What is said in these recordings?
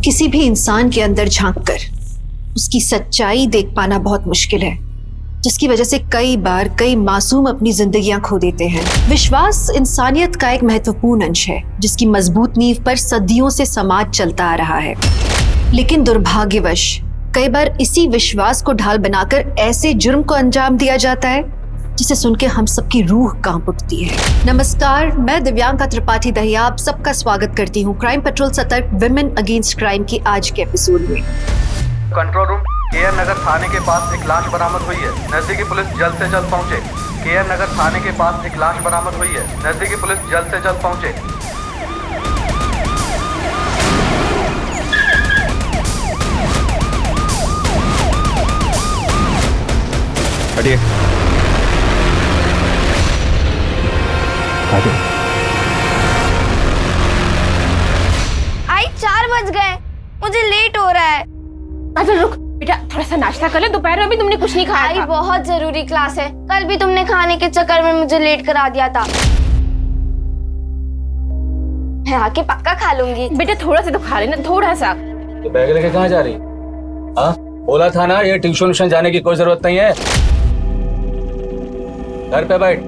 किसी भी इंसान के अंदर झांककर उसकी सच्चाई देख पाना बहुत मुश्किल है, जिसकी वजह से कई बार कई मासूम अपनी जिंदगियां खो देते हैं। विश्वास इंसानियत का एक महत्वपूर्ण अंश है, जिसकी मजबूत नींव पर सदियों से समाज चलता आ रहा है। लेकिन दुर्भाग्यवश कई बार इसी विश्वास को ढाल बनाकर ऐसे जुर्म को अंजाम दिया जाता है जिसे सुन के हम सबकी रूह कांप उठती है। नमस्कार, मैं दिव्यांका त्रिपाठी दहिया आप सबका स्वागत करती हूँ क्राइम पेट्रोल सतर्क विमेन अगेंस्ट क्राइम की आज के एपिसोड में। कंट्रोल रूम, केयर नगर थाने के पास एक लाश बरामद हुई है। नजदीकी पुलिस जल्द से जल्द पहुंचे। केयर नगर थाने के पास एक लाश बरामद हुई है। नजदीकी पुलिस जल्द से जल्द पहुंचे। हटिए। आई 4 बज गए, मुझे लेट हो रहा है। अच्छा रुक बेटा, थोड़ा सा नाश्ता कर ले, दोपहर में भी तुमने कुछ नहीं खाया आई था। बहुत जरूरी क्लास है, कल भी तुमने खाने के चक्कर में मुझे लेट करा दिया था। मैं आके पक्का खा लूंगी। बेटा थोड़ा सा तो खा लेना, थोड़ा सा। तो बैग लेके कहाँ जा रही? हाँ बोला था ना, ये ट्यूशन जाने की कोई जरूरत नहीं है। घर पे बैठ,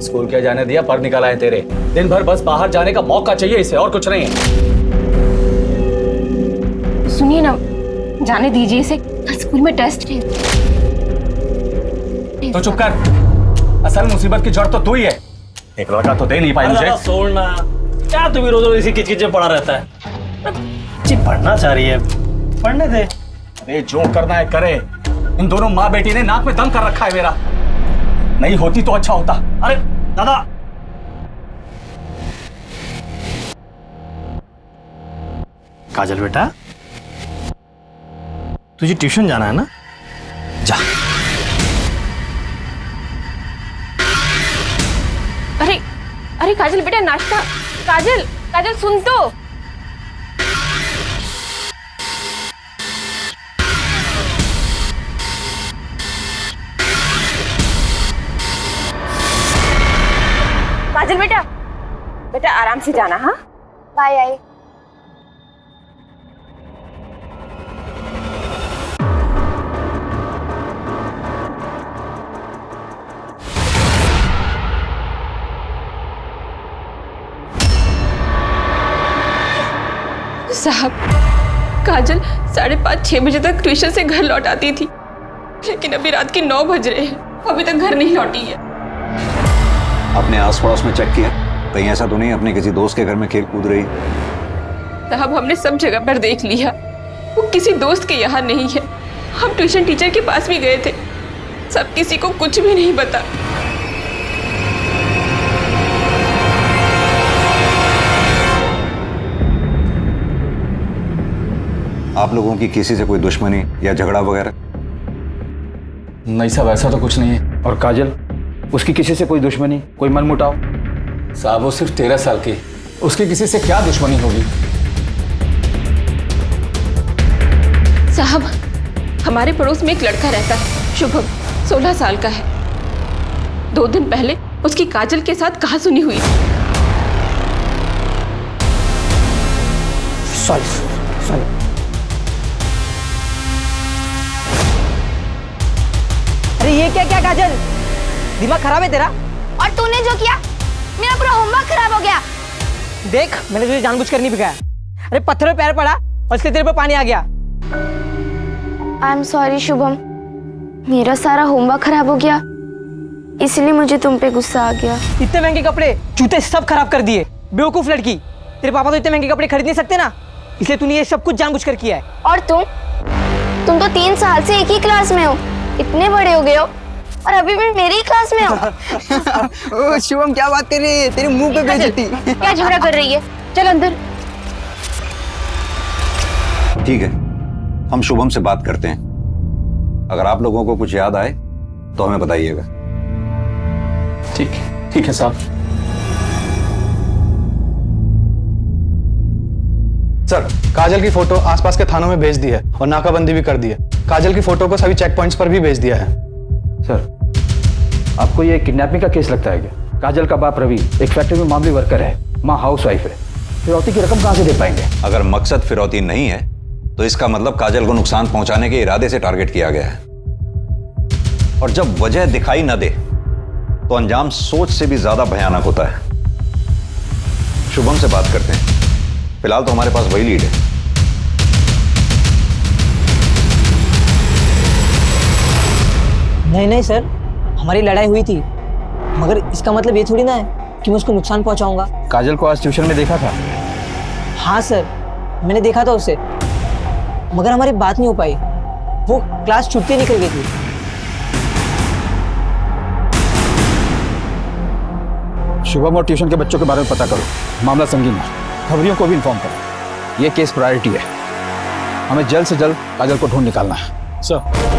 स्कूल क्या जाने दिया, पढ़ निकाला है तेरे। दिन भर बस बाहर जाने का मौका चाहिए इसे, और कुछ नहीं है। सुनिए ना, जाने दीजिए इसे, कल स्कूल में टेस्ट है। तो चुप कर, असल मुसीबत की जड़ तो तू ही है। एक लड़का तो दे नहीं पाई मुझे। छोड़ना, क्या तू भी रोज रोज इसी किचकिच में पड़ा रहता है? जी पढ़ना चाह रही है, पढ़ने दे। अरे जो करना है करे। इन दोनों माँ बेटी ने नाक में दम कर रखा है मेरा। नहीं होती तो अच्छा होता। अरे दादा, काजल बेटा, तुझे ट्यूशन जाना है ना? जा। अरे अरे काजल बेटा, नाश्ता। काजल काजल सुन तो। काजल बेटा, बेटा आराम से जाना। हाँ बाय। आई साहब, काजल 5:30-6 बजे तक ट्यूशन से घर लौट आती थी, लेकिन अभी रात के 9 बज रहे हैं, अभी तक घर नहीं लौटी है। अपने आस पड़ोस में चेक किया? कहीं ऐसा तो नहीं अपने किसी दोस्त के घर में खेल कूद रही? साहब हमने सब जगह पर देख लिया, वो किसी दोस्त के यहाँ नहीं है। हम ट्यूशन टीचर के पास भी गए थे, सब किसी को कुछ भी नहीं पता। आप लोगों की किसी से कोई दुश्मनी या झगड़ा वगैरह? नहीं साहब, ऐसा तो कुछ नहीं है। और काजल, उसकी किसी से कोई दुश्मनी, कोई मनमुटाव? साहब वो सिर्फ 13 साल की, उसकी किसी से क्या दुश्मनी होगी? साहब हमारे पड़ोस में एक लड़का रहता है, शुभम, 16 साल का है। 2 दिन पहले उसकी काजल के साथ कहासुनी हुई। सॉरी। अरे ये क्या काजल, दिमाग खराब है तेरा? और तूने जो किया, मेरा पूरा होमवर्क खराब हो गया। देख, मैंने तुझे जानबूझकर नहीं भिगाया। अरे पत्थर में पैर पड़ा और इसलिए तेरे पे पानी आ गया। आई एम सॉरी शुभम, मेरा सारा होमवर्क खराब हो गया, इसलिए मुझे तुम पे गुस्सा आ गया। इतने महंगे कपड़े, जूते सब खराब कर दिए। बेवकूफ लड़की, तेरे पापा तो इतने महंगे कपड़े खरीद नहीं सकते ना, इसलिए तूने ये सब कुछ जानबूझकर किया है। और तुम तो 3 साल से एक ही क्लास में हो, इतने बड़े हो गए हो और अभी भी मेरी ही क्लास में हो। ओ शिवम, क्या बात कर रही है? तेरे मुंह पे बेइज्जती। क्या झगड़ा कर रही है? चल अंदर। ठीक है, हम शुभम से बात करते हैं। अगर आप लोगों को कुछ याद आए तो हमें बताइएगा। ठीक है साहब। सर, काजल की फोटो आसपास के थानों में भेज दी है और नाकाबंदी भी कर दी है। काजल की फोटो को सभी चेक पॉइंट्स पर भी भेज दिया है। सर, आपको ये किडनैपिंग का केस लगता है क्या? काजल का बाप रवि एक फैक्ट्री में मामूली वर्कर है, माँ हाउस वाइफ है, फिरौती की रकम कहाँ से दे पाएंगे? अगर मकसद फिरौती नहीं है तो इसका मतलब काजल को नुकसान पहुंचाने के इरादे से टारगेट किया गया है। और जब वजह दिखाई न दे तो अंजाम सोच से भी ज्यादा भयानक होता है। शुभम से बात करते हैं, फिलहाल तो हमारे पास वही लीड है। नहीं नहीं सर, हमारी लड़ाई हुई थी, मगर इसका मतलब ये थोड़ी ना है कि मैं उसको नुकसान पहुंचाऊंगा। काजल को आज ट्यूशन में देखा था? हाँ सर, मैंने देखा था उसे, मगर हमारी बात नहीं हो पाई। वो क्लास छुट्टी निकल गई थी। शुभम और ट्यूशन के बच्चों के बारे में पता करो, मामला संगीन है, खबरियों को भी इन्फॉर्म करो। ये केस प्रायोरिटी है, हमें जल्द से जल्द काजल को ढूंढ निकालना है। सर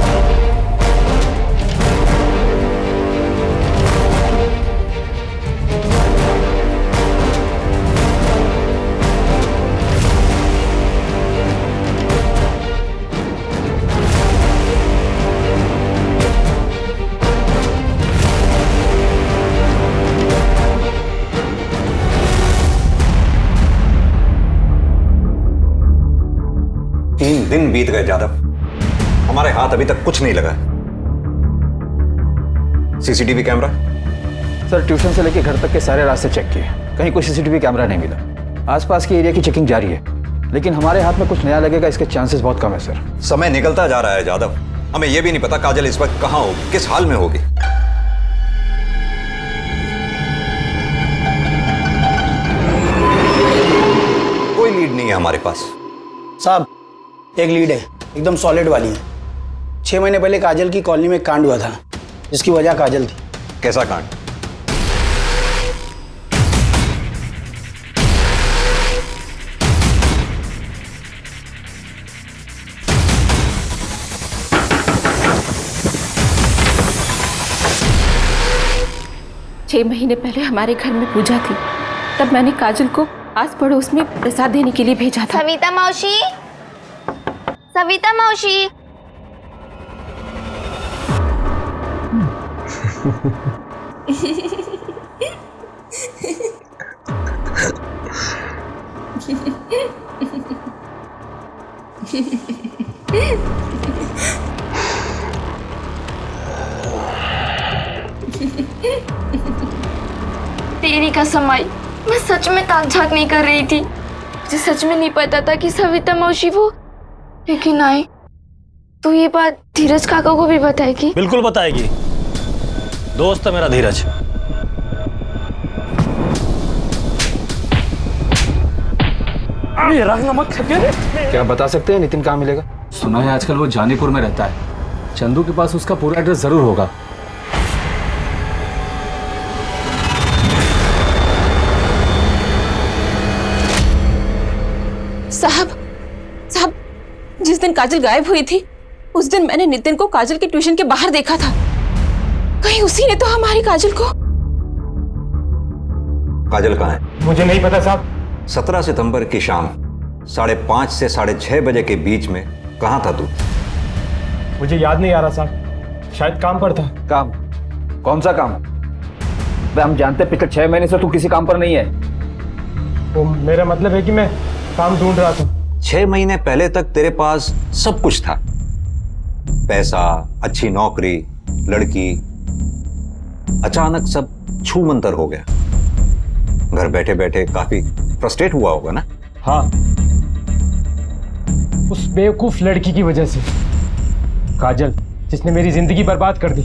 दिन बीत गए यादव, हमारे हाथ अभी तक कुछ नहीं लगा। CCTV camera? सर ट्यूशन से लेकर घर तक के सारे रास्ते चेक किए, कहीं कोई सीसीटीवी कैमरा नहीं मिला। आसपास के एरिया की चेकिंग जारी है, लेकिन हमारे हाथ में कुछ नया लगेगा इसके चांसेस बहुत कम है सर। समय निकलता जा रहा है यादव, हमें यह भी नहीं पता काजल इस वक्त कहां होगी, किस हाल में होगी। कोई लीड नहीं है हमारे पास। साहब एक लीड है, एकदम सॉलिड वाली है। 6 महीने पहले काजल की कॉलोनी में एक कांड हुआ था, जिसकी वजह काजल थी। कैसा कांड? छह महीने पहले हमारे घर में पूजा थी, तब मैंने काजल को आस पड़ोस में प्रसाद देने के लिए भेजा था। सविता मौसी, सविता मौसी। तेरी कसम आई, मैं सच में ताक झाक नहीं कर रही थी। मुझे सच में नहीं पता था कि सविता मौसी वो, लेकिन आई तो ये बात धीरज काका को भी बताएगी। बिल्कुल बताएगी, दोस्त है मेरा धीरज। क्या बता सकते हैं नितिन कहाँ मिलेगा? सुना है आजकल वो जानीपुर में रहता है, चंदू के पास उसका पूरा एड्रेस जरूर होगा। साहब, जिस दिन काजल गायब हुई थी उस दिन मैंने नितिन को काजल के ट्यूशन के बाहर देखा था। कहीं उसी ने तो हमारी काजल को। काजल कहाँ है? मुझे नहीं पता साहब। 17 सितंबर की शाम 5:30 से 6:30 बजे के बीच में कहाँ था तू? मुझे याद नहीं आ रहा साहब, शायद काम पर था। काम? कौन सा काम? हम जानते पिछले 6 महीने से तू किसी काम पर नहीं है। वो मेरा मतलब है कि मैं काम ढूंढ रहा था। 6 महीने पहले तक तेरे पास सब कुछ था, पैसा, अच्छी नौकरी, लड़की। अचानक सब छू मंतर हो गया। घर बैठे बैठे काफी फ्रस्ट्रेट हुआ होगा ना? हाँ, उस बेवकूफ लड़की की वजह से, काजल, जिसने मेरी जिंदगी बर्बाद कर दी,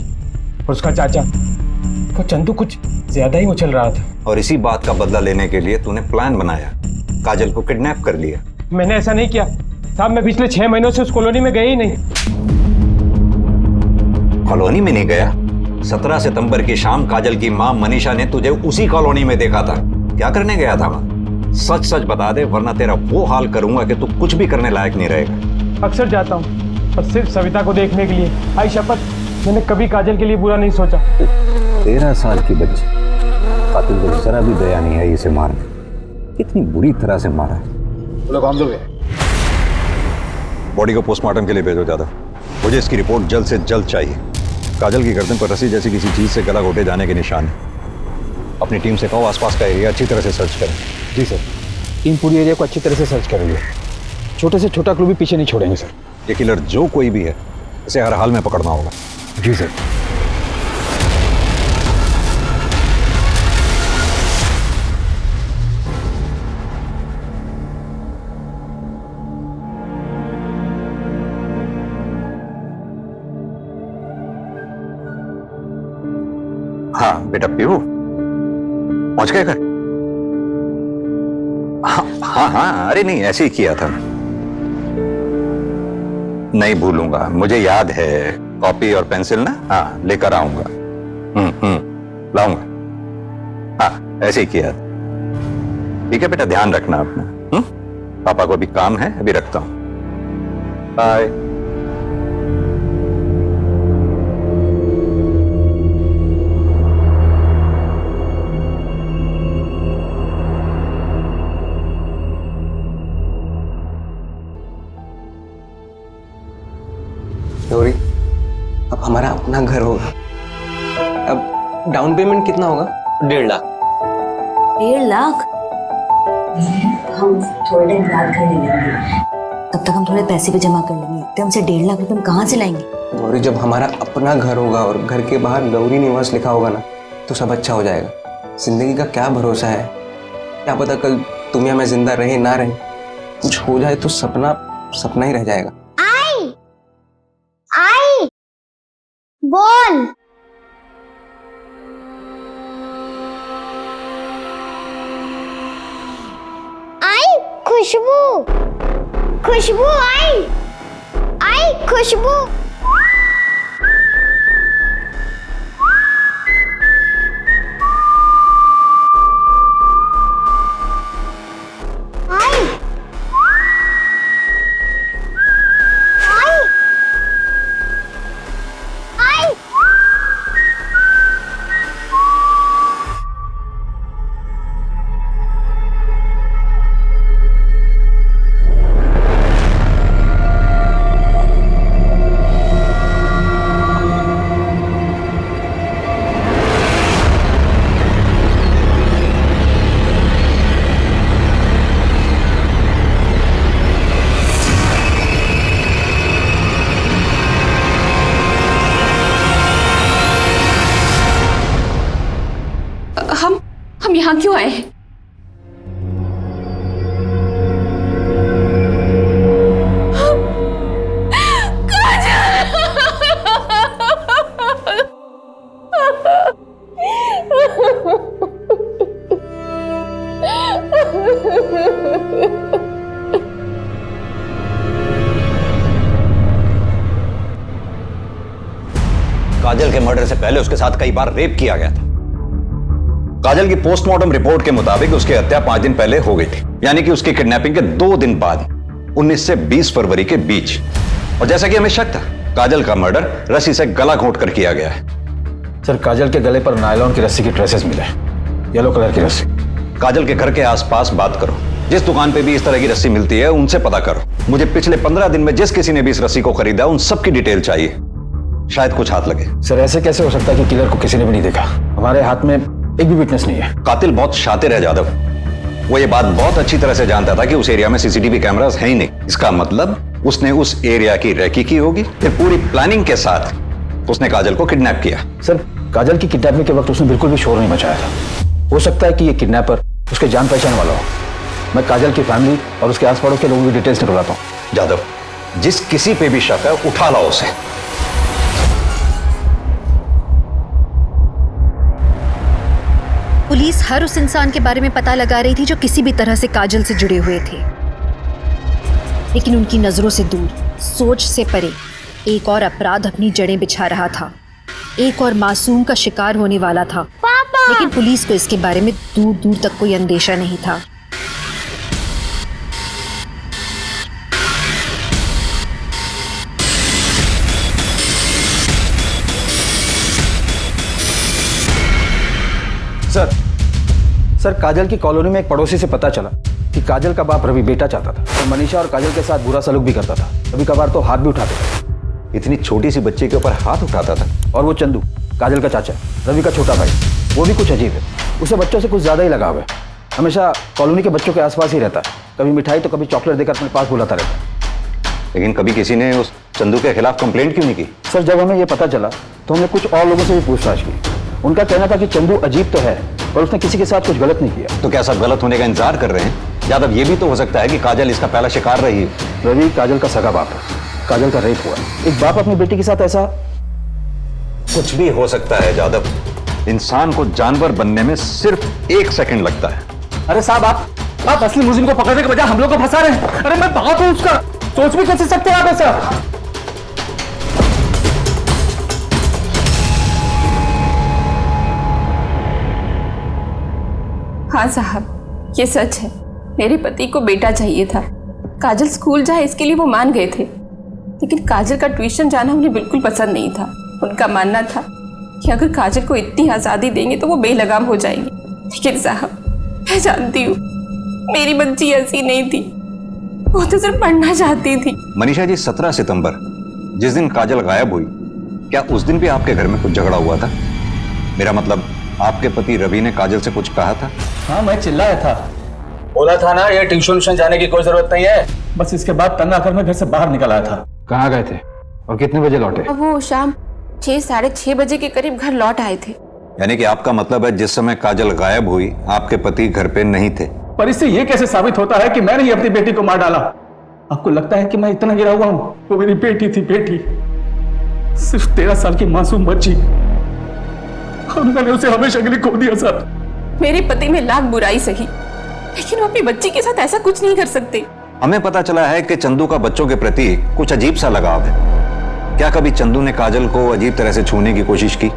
और उसका चाचा वो चंदू कुछ ज्यादा ही उछल रहा था। और इसी बात का बदला लेने के लिए तूने प्लान बनाया, काजल को किडनैप कर लिया। मैंने ऐसा नहीं किया साहब, मैं पिछले 6 महीनों से उस कॉलोनी में गया ही नहीं। कॉलोनी में नहीं गया? 17 सितंबर की शाम काजल की मां मनीषा ने तुझे उसी कॉलोनी में देखा था। क्या करने गया था वहां? सच सच बता दे, वरना तेरा वो हाल करूंगा कि तू कुछ भी करने लायक नहीं रहेगा। अक्सर जाता हूँ, पर सिर्फ सविता को देखने के लिए। आई शपथ, मैंने कभी काजल के लिए बुरा नहीं सोचा। 13 साल की बच्ची, कातिल को जरा भी दया नहीं है इसे मारने। कितनी बुरी तरह से मारा है। लोग हम लोग बॉडी को पोस्टमार्टम के लिए भेजो जादव। मुझे इसकी रिपोर्ट जल्द से जल्द चाहिए। काजल की गर्दन पर रस्सी जैसी किसी चीज से गला घोटे जाने के निशान है। अपनी टीम से कहो आसपास का एरिया अच्छी तरह से सर्च करें। जी सर, टीम पूरी एरिया को अच्छी तरह से सर्च कर रही है। छोटे से छोटा क्लू भी पीछे नहीं छोड़ेंगे सर। ये किलर जो कोई भी है, इसे हर हाल में पकड़ना होगा। जी सर। हाँ बेटा पीहू, पहुंच गए घर? हाँ हाँ, अरे नहीं, ऐसे ही किया था। नहीं भूलूंगा, मुझे याद है। कॉपी और पेंसिल ना, हाँ लेकर आऊंगा। लाऊंगा। हाँ ऐसे ही किया था। ठीक है बेटा, ध्यान रखना अपना। पापा को भी काम है, अभी रखता हूं। बाय। गौरी, अब हमारा अपना घर होगा। अब डाउन पेमेंट कितना होगा? 1.5 लाख। 1.5 लाख? हम थोड़े टाइम बाद घर ले लेंगे, तब तक हम थोड़े पैसे भी जमा कर लेंगे। तो हमसे 1.5 लाख रुपए हम कहाँ से लाएंगे? गौरी, जब हमारा अपना घर होगा और घर के बाहर गौरी निवास लिखा होगा ना, तो सब अच्छा हो जाएगा। जिंदगी का क्या भरोसा है, क्या पता कल तुम या मैं जिंदा रहे ना रहे, कुछ हो जाए तो सपना सपना ही रह जाएगा। बोल। आई खुशबू, खुशबू आई, आई खुशबू। हम यहाँ क्यों आए हैं? काजल के मर्डर से पहले उसके साथ कई बार रेप किया गया था। काजल की पोस्टमार्टम रिपोर्ट के मुताबिक उसकी हत्या 5 दिन पहले हो गई थी, यानी कि उसकी किडनैपिंग के 2 दिन बाद 19 से 20 फरवरी के बीच। और जैसा कि हमें शक था, काजल का मर्डर रस्सी से गला घोंट कर किया गया है। सर, काजल के गले पर नायलॉन की रस्सी की ट्रेसेस मिले, येलो कलर की रस्सी। काजल के घर के आसपास बात करो, जिस दुकान पे भी इस तरह की रस्सी मिलती है उनसे पता करो। मुझे पिछले 15 दिन में जिस किसी ने भी इस रस्सी को खरीदा उन सब की डिटेल चाहिए, शायद कुछ हाथ लगे। सर, ऐसे कैसे हो सकता है कि किलर को किसी ने भी नहीं देखा? हमारे हाथ में एक भी विटनेस नहीं है। कातिल बहुत शातिर है जादव, वो ये बात बहुत अच्छी तरह से जानता था कि उस एरिया में सीसीटीवी कैमरास है ही नहीं। इसका मतलब उसने उस एरिया की रेकी की होगी, फिर पूरी प्लानिंग के साथ उसने काजल को किडनैप किया। सर, काजल की किडनैपिंग के वक्त उसने बिल्कुल भी शोर नहीं मचाया था। हो सकता है कि ये किडनैपर उसके जान पहचान वाला हो। मैं काजल की फैमिली और उसके आस पड़ोस के लोगों की डिटेल्स निकलवाता हूँ। जादव, जिस किसी पे भी शक है उठा लाओ उसे। पुलिस हर उस इंसान के बारे में पता लगा रही थी जो किसी भी तरह से काजल से जुड़े हुए थे, लेकिन उनकी नजरों से दूर, सोच से परे एक और अपराध अपनी जड़ें बिछा रहा था। एक और मासूम का शिकार होने वाला था। पापा! लेकिन पुलिस को इसके बारे में दूर दूर तक कोई अंदेशा नहीं था। सर, काजल की कॉलोनी में एक पड़ोसी से पता चला कि काजल का बाप रवि बेटा चाहता था और मनीषा और काजल के साथ बुरा सलूक भी करता था। कभी कभार तो हाथ भी उठाता था। इतनी छोटी सी बच्ची के ऊपर हाथ उठाता था। और वो चंदू, काजल का चाचा, रवि का छोटा भाई, वो भी कुछ अजीब है। उसे बच्चों से कुछ ज्यादा ही लगाव है। हमेशा कॉलोनी के बच्चों के आसपास ही रहता है, कभी मिठाई तो कभी चॉकलेट देकर अपने पास बुलाता रहता है। लेकिन कभी किसी ने उस चंदू के खिलाफ कंप्लेंट क्यों नहीं की? सर जब हमें ये पता चला तो हमने कुछ और लोगों से भी पूछताछ की। उनका कहना था कि चंदू अजीब तो है पर उसने किसी के साथ कुछ गलत नहीं किया। तो क्या सब गलत होने का इंतजार कर रहे हैं? यादव, ये भी तो हो सकता है कि काजल इसका पहला शिकार रही है। रवि काजल का सगा बाप है, काजल का रेप हुआ। एक बाप अपनी बेटी के साथ ऐसा कुछ भी हो सकता है यादव। इंसान को जानवर बनने में सिर्फ 1 सेकंड लगता है। अरे साहब, आप असली मुजरिम को पकड़ने के बजाय हम लोग को फंसा रहे हैं। अरे मैं बाप हूं उसका, सोच भी कैसे सकते हैं आप ऐसा? हाँ साहब, ये सच है। मेरे पति को बेटा चाहिए था। काजल स्कूल जाए इसके लिए वो मान गए थे, लेकिन काजल का ट्यूशन जाना उन्हें बिल्कुल पसंद नहीं था। उनका मानना था कि अगर काजल को इतनी आज़ादी देंगे तो वो बेलगाम हो जाएगी। लेकिन साहब, मैं जानती हूँ मेरी बच्ची ऐसी नहीं थी, वो तो सिर्फ पढ़ना चाहती थी। मनीषा जी, 17 सितंबर जिस दिन काजल गायब हुई, क्या उस दिन भी आपके घर में कुछ झगड़ा हुआ था? मेरा मतलब, आपके पति रवि ने काजल से कुछ कहा था? हाँ, मैं चिल्लाया था, बोला था ना ये ट्यूशन जाने की कोई जरूरत नहीं है। बस इसके बाद तंग आकर मैं घर से बाहर निकल आया था। कहाँ गए थे और कितने बजे लौटे? अब वो शाम 6 साढ़े 6 बजे के करीब घर लौट आए थे। यानी कि आपका मतलब है जिस समय काजल गायब हुई आपके पति घर पे नहीं थे। पर इससे ये कैसे साबित होता है कि मैंने ही अपनी बेटी को मार डाला? आपको लगता है कि मैं इतना गिरा हुआ हूं? वो मेरी बेटी थी, बेटी, सिर्फ 13 साल की मासूम बच्ची, और मैंने उसे हमेशा के लिए खो दिया। सर, मेरे पति में लाख बुराई सही, लेकिन वो अपनी बच्ची के साथ ऐसा कुछ नहीं कर सकते। हमें पता चला है कि चंदू का बच्चों के प्रति कुछ अजीब सा लगाव है। क्या कभी चंदू ने काजल को अजीब तरह से छूने की कोशिश की?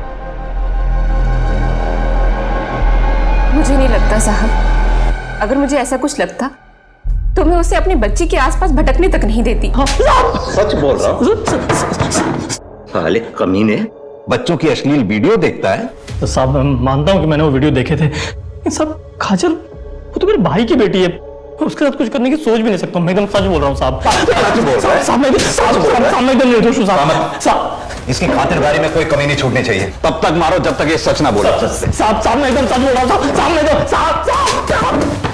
मुझे नहीं लगता साहब। अगर मुझे ऐसा कुछ लगता तो मैं उसे अपनी बच्ची के आसपास भटकने तक नहीं देती। सच बोल रहा हूँ। साले कमीने, बच्चों की अश्लील वीडियो देखता है? तो साहब, मैं मानता हूँ कि मैंने वो वीडियो देखे थे, लेकिन सब काजल वो तो मेरे भाई की बेटी है, उसके साथ कुछ करने की सोच भी नहीं सकता। मैं एकदम सच बोल रहा हूँ साहब। इसकी खातिरदारी में कोई कमी नहीं छूटनी चाहिए। तब तक मारो जब तक ये सच ना बोले। साहब, मैं एकदम सच बोल रहा हूँ साहब।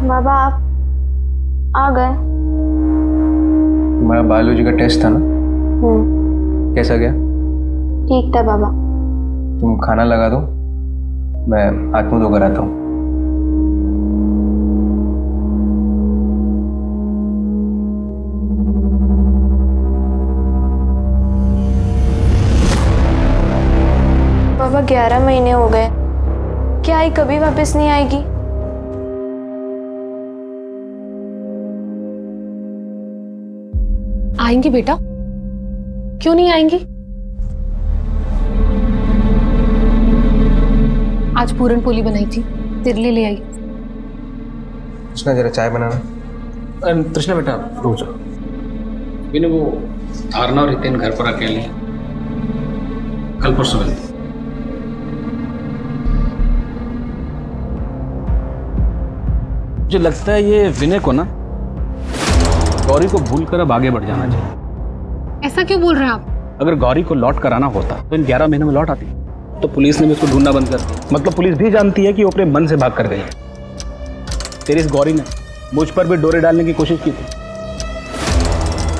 बाबा, आप आ गए? तुम्हारा बायोलॉजी का टेस्ट था ना, कैसा गया? ठीक था बाबा। तुम खाना लगा दो, मैं हाथ मुंह धोकर आता हूँ। बाबा, 11 महीने हो गए, क्या आई कभी वापस नहीं आएगी? आएंगी बेटा, क्यों नहीं आएंगी? आज पूरन पोली बनाई थी, तेरे लिए ले आई। कृष्णा, जरा चाय बनाना। तृष्णा बेटा, रुक जाओ। मैंने वो धारणा और रितेन घर पर अकेले हैं, कल परसों मिलते। मुझे लगता है ये विनय को ना गौरी को भूलकर अब आगे बढ़ जाना चाहिए। ऐसा क्यों बोल रहे हैं आप? अगर गौरी को लौट कर आना होता तो इन 11 महीनों में लौट आती, तो पुलिस ने भी उसको ढूंढना बंद कर दिया। मतलब पुलिस भी जानती है कि वो अपने मन से भाग कर गई है। तेरी इस गौरी ने मुझ पर भी डोरे डालने की कोशिश की थी।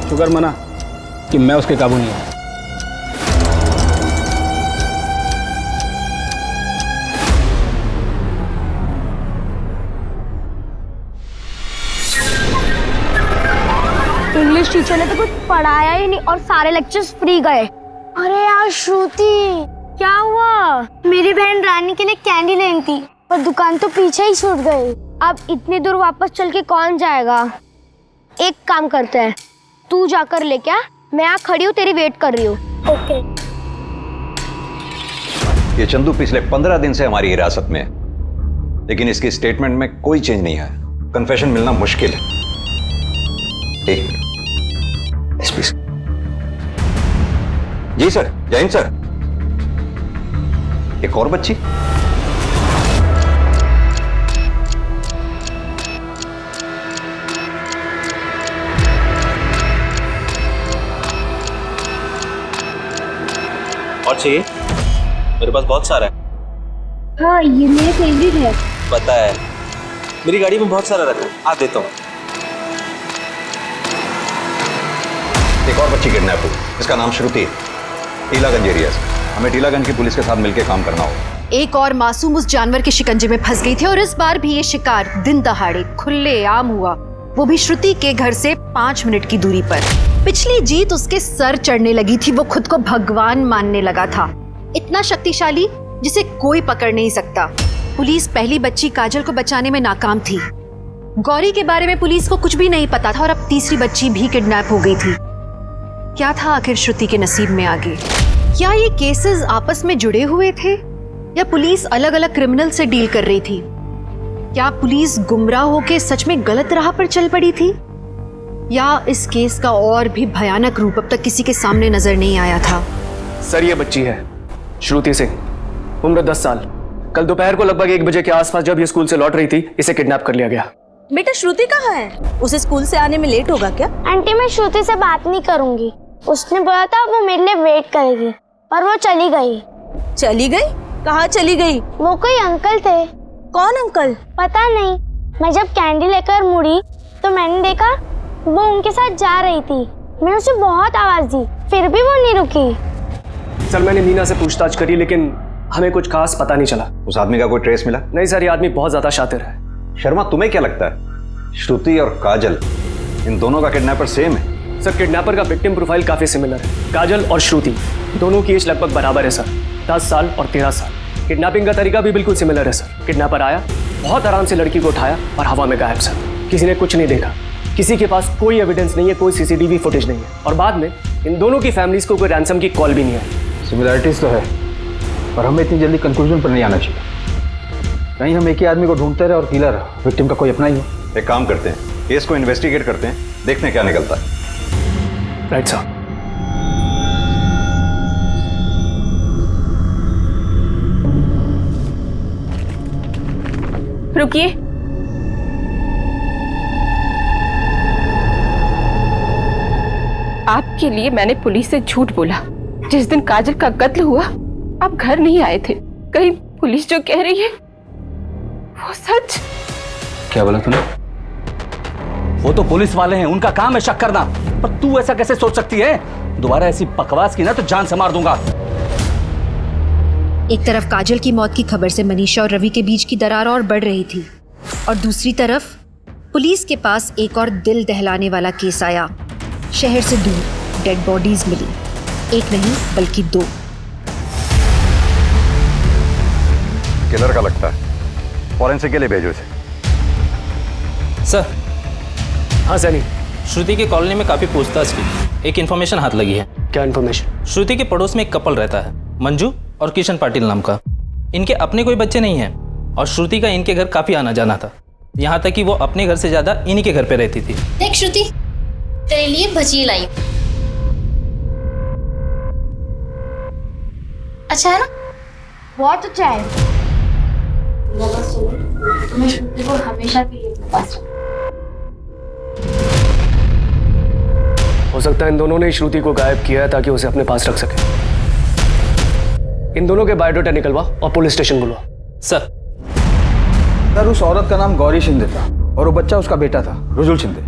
शुक्र मना कि मैं उसके काबू नहीं आया। इंग्लिश टीचर ने तो कुछ पढ़ाया ही नहीं और सारे लेक्चर्स फ्री गए। अरे यार श्रुति, क्या हुआ? मेरी बहन रानी के लिए कैंडी लेनी थी पर दुकान तो पीछे ही छूट गई। अब इतनी दूर वापस चल के कौन जाएगा? एक काम करते हैं, तू जाकर ले क्या, मैं यहाँ खड़ी हूँ, तेरी वेट कर रही हूँ। ओके। ये चंदू पिछले 15 दिन से हमारी हिरासत में है, लेकिन इसकी स्टेटमेंट में कोई चेंज नहीं आया। कन्फेशन मिलना मुश्किल है। जी सर, जय हिंद सर। एक और बच्ची? और चाहिए? मेरे पास बहुत सारा है। हाँ, ये मेरा फेवरेट है। पता है, मेरी गाड़ी में बहुत सारा रखा है, आ देता हूँ। एक और बच्ची किडनैप हुई, इसका नाम श्रुति है, टीलागंज एरिया से। हमें टीलागंज की पुलिस के साथ मिलकर काम करना होगा। एक और मासूम उस जानवर के शिकंजे में फंस गई थी और इस बार भी ये शिकार दिन दहाड़े खुले आम हुआ, वो भी श्रुति के घर से 5 मिनट की दूरी पर। पिछली जीत उसके सर चढ़ने लगी थी, वो खुद को भगवान मानने लगा था, इतना शक्तिशाली जिसे कोई पकड़ नहीं सकता। पुलिस पहली बच्ची काजल को बचाने में नाकाम थी। गौरी के बारे में पुलिस को कुछ भी नहीं पता था और अब तीसरी बच्ची भी किडनैप हो गई थी। क्या था आखिर श्रुति के नसीब में आगे? क्या ये केसेस आपस में जुड़े हुए थे या पुलिस अलग अलग क्रिमिनल से डील कर रही थी? क्या पुलिस गुमराह होकर सच में गलत राह पर चल पड़ी थी या इस केस का और भी भयानक रूप अब तक किसी के सामने नजर नहीं आया था? सर, ये बच्ची है श्रुति सिंह, उम्र 10 साल। कल दोपहर को लगभग 1 बजे के आसपास जब ये स्कूल से लौट रही थी, इसे किडनैप कर लिया गया। बेटा श्रुति कहाँ है? उसे स्कूल से आने में लेट होगा क्या? आंटी, मैं श्रुति से बात नहीं करूंगी। उसने बोला था वो मेरे लिए वेट करेगी और वो चली गई। चली गई? कहाँ चली गई? वो कोई अंकल थे। कौन अंकल? पता नहीं। मैं जब कैंडी लेकर मुड़ी तो मैंने देखा वो उनके साथ जा रही थी। मैंने उसे बहुत आवाज दी, फिर भी वो नहीं रुकी। सर, मैंने मीना से पूछताछ करी लेकिन हमें कुछ खास पता नहीं चला। उस आदमी का कोई ट्रेस मिला? नहीं सर, ये आदमी बहुत ज्यादा शातिर है। शर्मा, तुम्हें क्या लगता है श्रुति और काजल इन दोनों का किडनैपर सेम है? सर, किडनैपर का विक्टिम प्रोफाइल काफी सिमिलर है। काजल और श्रुति दोनों की एज लगभग बराबर है सर, 10 साल और 13 साल। किडनैपिंग का तरीका भी बिल्कुल सिमिलर है सर। किडनैपर आया, बहुत आराम से लड़की को उठाया और हवा में गायब सर। किसी ने कुछ नहीं देखा, किसी के पास कोई एविडेंस नहीं है, कोई सीसीटीवी फुटेज नहीं है और बाद में इन दोनों की फैमिलीज को कोई रैंसम की कॉल भी नहीं आई। सिमिलरिटीज तो है और हमें इतनी जल्दी कंक्लूजन पर नहीं आना चाहिए। कहीं हम एक ही आदमी को ढूंढते रहे और किलर विक्टिम का कोई अपना ही हो। एक काम करते हैं, केस को इन्वेस्टिगेट करते हैं, देखते हैं क्या निकलता है। Right sir. रुकिए, आपके लिए मैंने पुलिस से झूठ बोला। जिस दिन काजल का कत्ल हुआ आप घर नहीं आए थे। कहीं पुलिस जो कह रही है वो सच? क्या बोला तूने? वो तो पुलिस वाले हैं, उनका काम है शक करना, पर तू ऐसा कैसे सोच सकती है? दोबारा ऐसी बकवास की ना तो जान से मार दूंगा। एक तरफ काजल की मौत की खबर से मनीषा और रवि के बीच की दरार और बढ़ रही थी और दूसरी तरफ पुलिस के पास एक और दिल दहलाने वाला केस आया। शहर से दूर डेड बॉडीज मिली, एक नहीं बल्कि 2। किलर का लगता है, फॉरेंसिक के लिए भेजो इसे। सर। हाँ सनी। श्रुति के कॉलोनी में काफी पूछताछ की, एक इन्फॉर्मेशन हाथ लगी है। क्या इन्फॉर्मेशन? श्रुति के पड़ोस में एक कपल रहता है, मंजू और किशन पाटिल नाम का। इनके अपने कोई बच्चे नहीं हैं और श्रुति का इनके घर काफी आना जाना था, यहाँ तक कि वो अपने घर से ज्यादा इन्हीं के घर पे रहती थी। देख श्रुति, तेरे लिए भजिए लाई। अच्छा है ना? बहुत अच्छा है। तुम्हें श्रुति को हमेशा के लिए अपने पास रखना। हो सकता है इन दोनों ने श्रुति को गायब किया है ताकि उसे अपने पास रख सके। इन दोनों के बायोडाटा निकलवा और पुलिस स्टेशन बुलवा। सर। सर, उस औरत का नाम गौरी शिंदे था और वो बच्चा उसका बेटा था रुजुल शिंदे।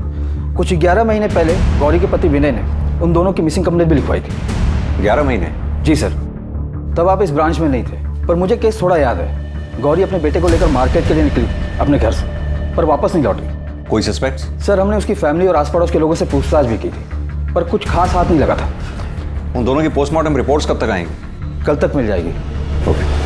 कुछ 11 महीने पहले गौरी के पति विनय ने उन दोनों की मिसिंग कंप्लेंट भी लिखवाई थी। 11 महीने? जी सर। तब आप इस ब्रांच में नहीं थे, पर मुझे केस थोड़ा याद है। गौरी अपने बेटे को लेकर मार्केट के लिए निकली अपने घर से, पर वापस नहीं लौटी। कोई सस्पेक्ट? सर, हमने उसकी फैमिली और आस पड़ोस के लोगों से पूछताछ भी की थी, पर कुछ खास हाथ नहीं लगा था। उन दोनों की पोस्टमार्टम रिपोर्ट्स कब तक आएंगी? कल तक मिल जाएगी। ओके।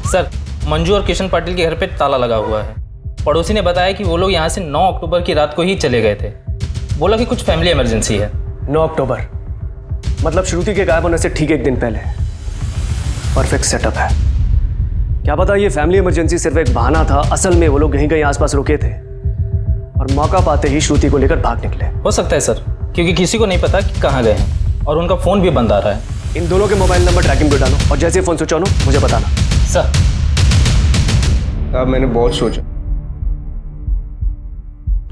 सर, मंजू और किशन पाटिल के घर पे ताला लगा हुआ है। पड़ोसी ने बताया कि वो लोग यहाँ से 9 अक्टूबर की रात को ही चले गए थे। बोला कि कुछ फैमिली इमरजेंसी है। 9 अक्टूबर मतलब श्रुति के गायब होने से ठीक एक दिन पहले। परफेक्ट सेटअप है। क्या पता ये फैमिली इमरजेंसी सिर्फ एक बहाना था, असल में वो लोग कहीं कहीं आसपास रुके थे और मौका पाते ही श्रुति को लेकर भाग निकले। हो सकता है सर, क्योंकि किसी को नहीं पता कि कहाँ गए हैं और उनका फ़ोन भी बंद आ रहा है। इन दोनों के मोबाइल नंबर ट्रैकिंग पे डालो और जैसे फ़ोन स्विच ऑन हो मुझे बताना। सर अब मैंने बहुत सोचा,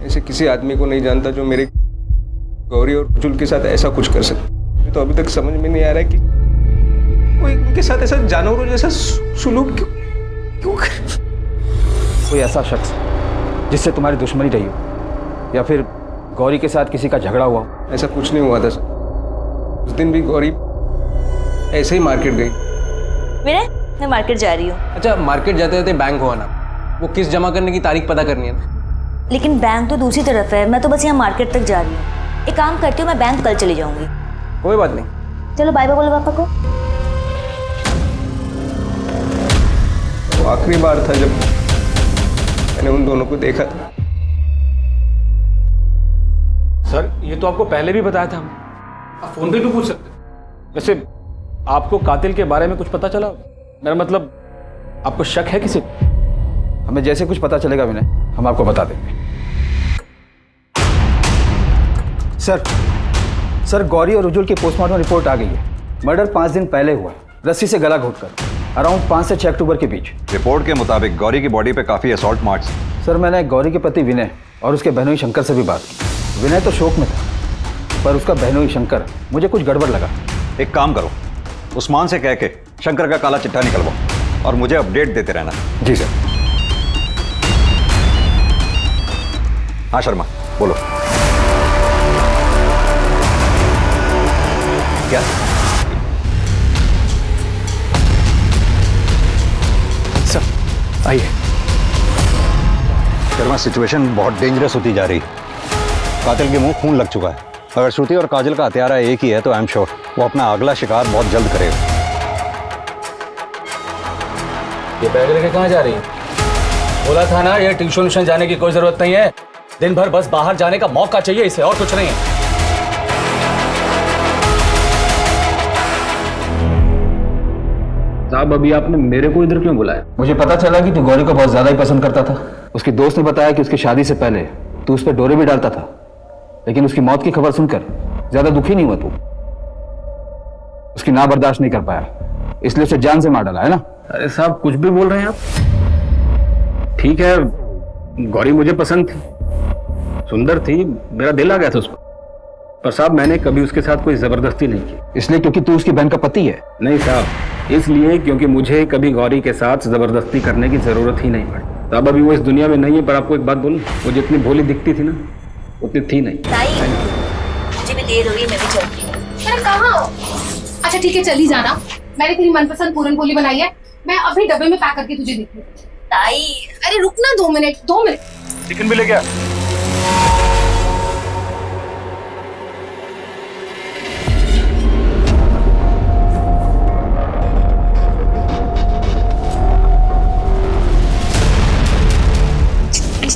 ऐसे किसी आदमी को नहीं जानता जो मेरे गौरी और रुजुल के साथ ऐसा कुछ कर सके। मुझे तो अभी तक समझ में नहीं आ रहा है कि कोई उनके साथ ऐसा जानवरों जैसा सुलूक क्यों कर। कोई ऐसा शख्स जिससे तुम्हारी दुश्मनी रही हो या फिर गौरी के साथ किसी का झगड़ा हुआ हो? ऐसा कुछ नहीं हुआ था सर। उस दिन भी गौरी ऐसे ही मार्केट गई। विनय, मैं मार्केट जा रही हूँ। अच्छा, मार्केट जाते जाते बैंक हो आना, वो किस्त जमा करने की तारीख पता करनी है ना। लेकिन बैंक तो दूसरी तरफ है, मैं तो बस यहाँ मार्केट तक जा रही हूँ। एक काम करती हूँ, मैं बैंक कल चली जाऊंगी। कोई बात नहीं, चलो बाय बाय बोलो पापा को। वो आखिरी बार था जब मैंने उन दोनों को देखा था। सर, ये तो आपको पहले भी बताया था। आप फोन पे भी पूछ सकते। वैसे आपको कातिल के बारे में कुछ पता चला? मेरा मतलब, आपको शक है किसी? हमें जैसे कुछ पता चलेगा विनय, हम आपको बता देंगे। सर, गौरी और रुजुल की पोस्टमार्टम रिपोर्ट आ गई है। मर्डर 5 दिन पहले हुआ, रस्सी से गला घोटकर, अराउंड 5 से 6 अक्टूबर के बीच। रिपोर्ट के मुताबिक गौरी की बॉडी पे काफी असॉल्ट मार्क्स। सर, मैंने गौरी के पति विनय और उसके बहनोई शंकर से भी बात की। विनय तो शोक में था, पर उसका बहनोई शंकर मुझे कुछ गड़बड़ लगा। एक काम करो, उस्मान से कह के शंकर का काला चिट्ठा निकलवाओ और मुझे अपडेट देते रहना। जी सर। हाँ शर्मा, बोलो। क्या? सर आइए। शर्मा, सिचुएशन बहुत डेंजरस होती जा रही। कातिल के मुंह खून लग चुका है। अगर श्रुति और काजल का हत्यारा एक ही है तो आई एम श्योर वो अपना अगला शिकार बहुत जल्द करेगा। ये बैग लेके कहाँ जा रही है? बोला था ना, ये ट्यूशन जाने की कोई जरूरत नहीं है। दिन भर बस बाहर जाने का मौका चाहिए इसे, और कुछ नहीं है। साहब, अभी आपने मेरे को इधर क्यों बुलाया? मुझे पता चला कि तू गौरी को बहुत ज्यादा ही पसंद करता था। उसकी दोस्त ने बताया कि उसकी शादी से पहले तू उस पर डोरे भी डालता था, लेकिन उसकी मौत की खबर सुनकर ज्यादा दुखी नहीं हुआ तू। उसकी ना बर्दाश्त नहीं कर पाया, इसलिए उसे जान से मार डाला, है ना? अरे साहब, कुछ भी बोल रहे हैं आप। ठीक है, गौरी मुझे पसंद थी, सुंदर थी, मेरा दिल आ गया था उस पर साहब मैंने कभी उसके साथ कोई जबरदस्ती नहीं की। इसलिए क्योंकि तू उसकी बहन का पति है? नहीं साहब, इसलिए क्योंकि मुझे कभी गौरी के साथ जबरदस्ती करने की जरूरत ही नहीं पड़ी। साहब, अभी वो इस दुनिया में नहीं है, पर आपको एक बात बोलूं, वो जितनी भोली दिखती थी ना, उतनी थी नहीं। मुझे भी देर हो रही है, मैं भी चलती हूँ। अरे कहाँ हो? अच्छा ठीक है, चली जाना। मैंने तेरी मनपसंद पूरन पोली बनाई है, मैं अभी डब्बे में पैक करके तुझे देती हूँ। ताई, अरे रुकना 2 मिनट, 2 मिनट। चिकन भी ले गया।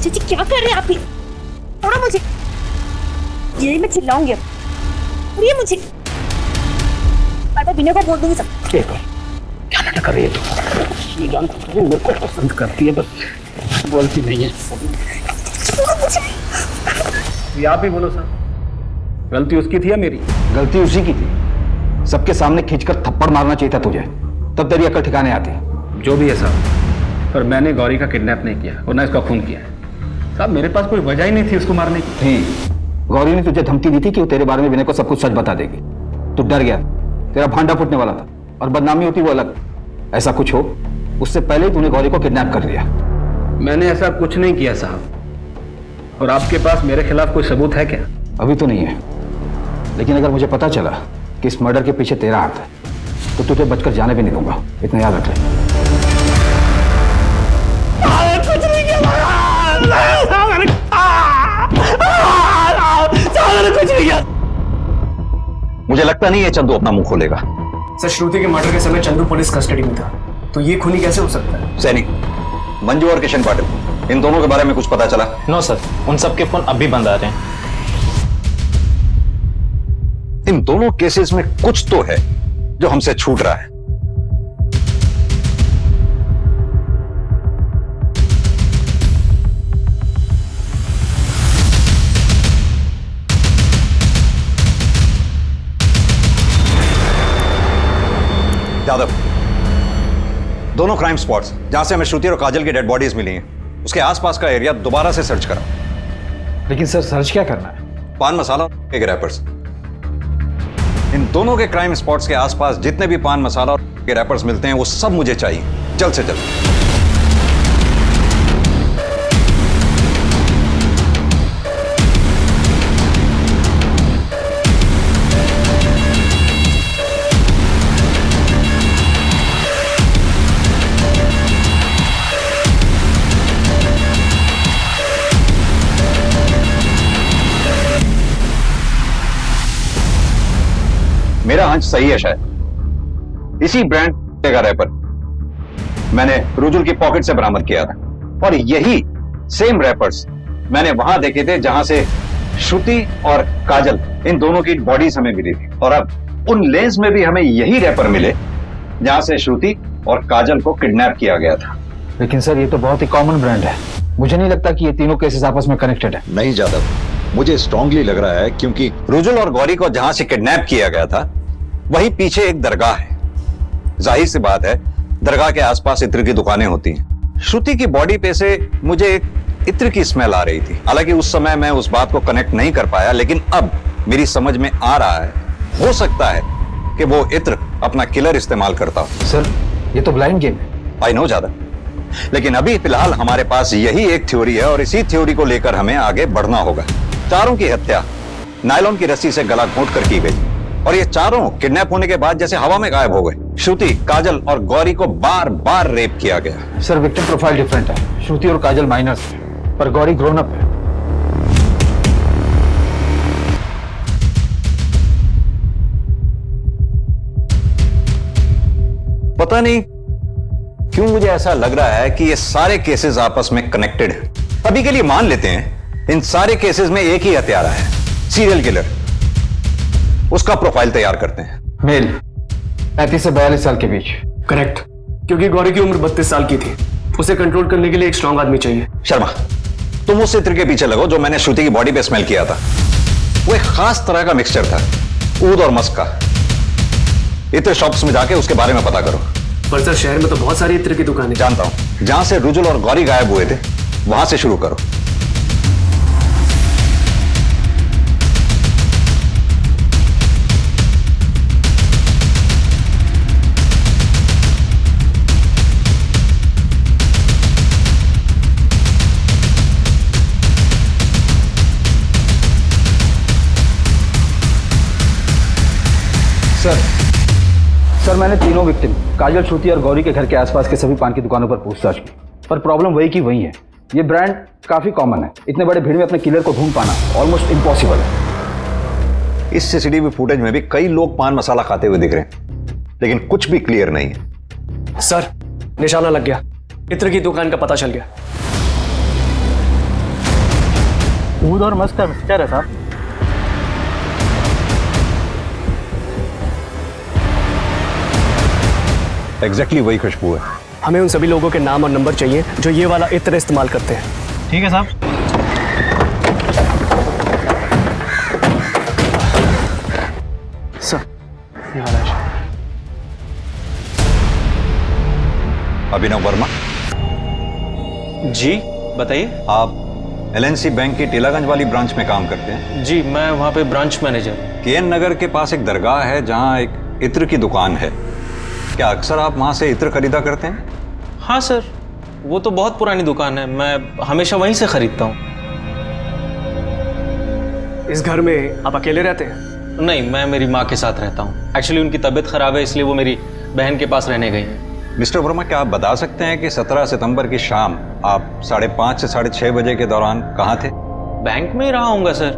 जी क्या कर रहे हैं आप? थोड़ा मुझे, यही मैं चिल्लाऊंगी अब। ये मुझे विनय को बोल दूंगी सब। क्या नाटक कर रही है तू? ये जानती है मेरे को पसंद करती है, बस बोलती नहीं है। ये आप ही बोलो सर, गलती उसकी थी या मेरी? गलती उसी की थी। सबके सामने खींचकर थप्पड़ मारना चाहिए था तुझे, तब तेरी अकल ठिकाने आती। जो भी है साहब, पर मैंने गौरी का किडनैप नहीं किया और ना इसका खून किया है। साहब, मेरे पास कोई वजह ही नहीं थी उसको मारने की। थी। गौरी ने तुझे धमकी दी थी कि वो तेरे बारे में विनय को सब कुछ सच बता देगी। तू डर गया, तेरा भांडा फूटने वाला था, और बदनामी होती वो अलग। ऐसा कुछ हो उससे पहले ही तूने गौरी को किडनैप कर लिया। मैंने ऐसा कुछ नहीं किया साहब, और आपके पास मेरे खिलाफ कोई सबूत है क्या? अभी तो नहीं है, लेकिन अगर मुझे पता चला कि इस मर्डर के पीछे तेरा हाथ है तो तुझे बचकर जाने भी नहीं दूंगा, इतना याद रख ले। कुछ नहीं किया, कुछ नहीं किया। मुझे लगता नहीं है चंदू अपना मुंह खोलेगा। सर, श्रुति के मर्डर के समय चंदू पुलिस कस्टडी में था। तो ये खूनी कैसे हो सकता है? सैनिक, मंजू और किशन पाटिल, इन दोनों के बारे में कुछ पता चला? नो सर, उन सबके फोन अभी बंद आ रहे हैं। इन दोनों केसेस में कुछ तो है जो हमसे छूट रहा है। यादव, दोनों क्राइम स्पॉट्स जहां से हमें श्रुति और काजल की डेड बॉडीज मिली हैं, उसके आसपास का एरिया दोबारा से सर्च करा। लेकिन सर, सर्च क्या करना है? पान मसाला के रैपर्स, इन दोनों के क्राइम स्पॉट्स के आसपास जितने भी पान मसाला और के रैपर्स मिलते हैं वो सब मुझे चाहिए, जल्द से जल्द। मेरा अंश सही है, शायद इसी ब्रांड का रैपर मैंने रुजुल की पॉकेट से बरामद किया था, और यही सेम रैपर्स मैंने वहां देखे थे जहां से श्रुति और काजल, इन दोनों की बॉडीज हमें मिली थी। और अब उन लेंस में भी हमें यही रैपर मिले जहां से श्रुति और काजल को किडनैप किया गया था। लेकिन सर, ये तो बहुत ही कॉमन ब्रांड है, मुझे नहीं लगता कि ये तीनों केसेस आपस में कनेक्टेड है। नहीं जादव, मुझे स्ट्रांगली लग रहा है, क्योंकि रुजुल और गौरी को जहां से किडनैप किया गया था वहीं पीछे एक दरगाह है। जाहिर सी बात है, दरगाह के आसपास इत्र की दुकानें होती हैं। श्रुति की बॉडी पे से मुझे एक इत्र की स्मेल आ रही थी। हालांकि उस समय मैं उस बात को कनेक्ट नहीं कर पाया, लेकिन अब मेरी समझ में आ रहा है, हो सकता है कि वो इत्र अपना किलर इस्तेमाल करता हो। सर, ये तो ब्लाइंड गेम है। आई नो ज्यादा, लेकिन अभी फिलहाल हमारे पास यही एक थ्योरी है और इसी थ्योरी को लेकर हमें आगे बढ़ना होगा। चारों की हत्या नायलॉन की रस्सी से गला घोंट कर की गई, और ये चारों किडनैप होने के बाद जैसे हवा में गायब हो गए। श्रुति, काजल और गौरी को बार बार रेप किया गया। सर, विक्टिम प्रोफाइल डिफरेंट है। श्रुति और काजल माइनर्स है, पर गौरी ग्रोन अप है। पता नहीं क्यों मुझे ऐसा लग रहा है कि ये सारे केसेस आपस में कनेक्टेड हैं। अभी के लिए मान लेते हैं इन सारे केसेस में एक ही हत्यारा है, सीरियल किलर। उसका प्रोफाइल तैयार करते हैं। मेल, 35 से 42 साल के बीच। करेक्ट, क्योंकि गौरी की उम्र 32 साल की थी। उसे कंट्रोल करने के लिए एक स्ट्रांग आदमी चाहिए। शर्मा, तुम उस इत्र के पीछे लगो जो मैंने श्रुति की बॉडी पे स्मेल किया था। वो एक खास तरह का मिक्सचर था, ऊद और मस्क का। इत्र शॉप्स में जाके उसके बारे में पता करो। पर सर, शहर में तो बहुत सारी इत्र की दुकानें। जानता हूं, जहां से रुजुल और गौरी गायब हुए थे वहां से शुरू करो। सर, मैंने तीनों विक्टिम काजल, श्रुति और गौरी के घर के आसपास के सभी पान की दुकानों पर पूछताछ की, पर प्रॉब्लम वही की वही है। ये ब्रांड काफी कॉमन है। इतने बड़े भीड़ में अपने किलर को ढूंढ पाना ऑलमोस्ट इम्पॉसिबल है। इस सीसीटीवी फुटेज में भी कई लोग पान मसाला खाते हुए दिख रहे हैं, लेकिन कुछ भी क्लियर नहीं है। सर, निशाना लग गया। इत्र की दुकान का पता चल गया। ऊद और मस्क का मिक्सचर है साहब। एग्जैक्टली वही खुशबू है। हमें उन सभी लोगों के नाम और नंबर चाहिए जो ये वाला इत्र इस्तेमाल करते हैं। ठीक है साहब। सर, ये वाला है। अभिनव वर्मा जी बताइए। आप एलएनसी बैंक की टीलागंज वाली ब्रांच में काम करते हैं? जी, मैं वहाँ पे ब्रांच मैनेजर। केएन नगर के पास एक दरगाह है जहाँ एक इत्र की दुकान है। क्या अक्सर आप वहाँ से इत्र खरीदा करते हैं? हाँ सर, वो तो बहुत पुरानी दुकान है, मैं हमेशा वहीं से खरीदता हूँ। इस घर में आप अकेले रहते हैं? नहीं, मैं मेरी माँ के साथ रहता हूँ। एक्चुअली उनकी तबीयत खराब है, इसलिए वो मेरी बहन के पास रहने गई हैं। मिस्टर वर्मा, क्या आप बता सकते हैं कि 17 सितंबर की शाम आप 5:30 से 6:30 बजे के दौरान कहाँ थे? बैंक में ही रहा होऊंगा सर।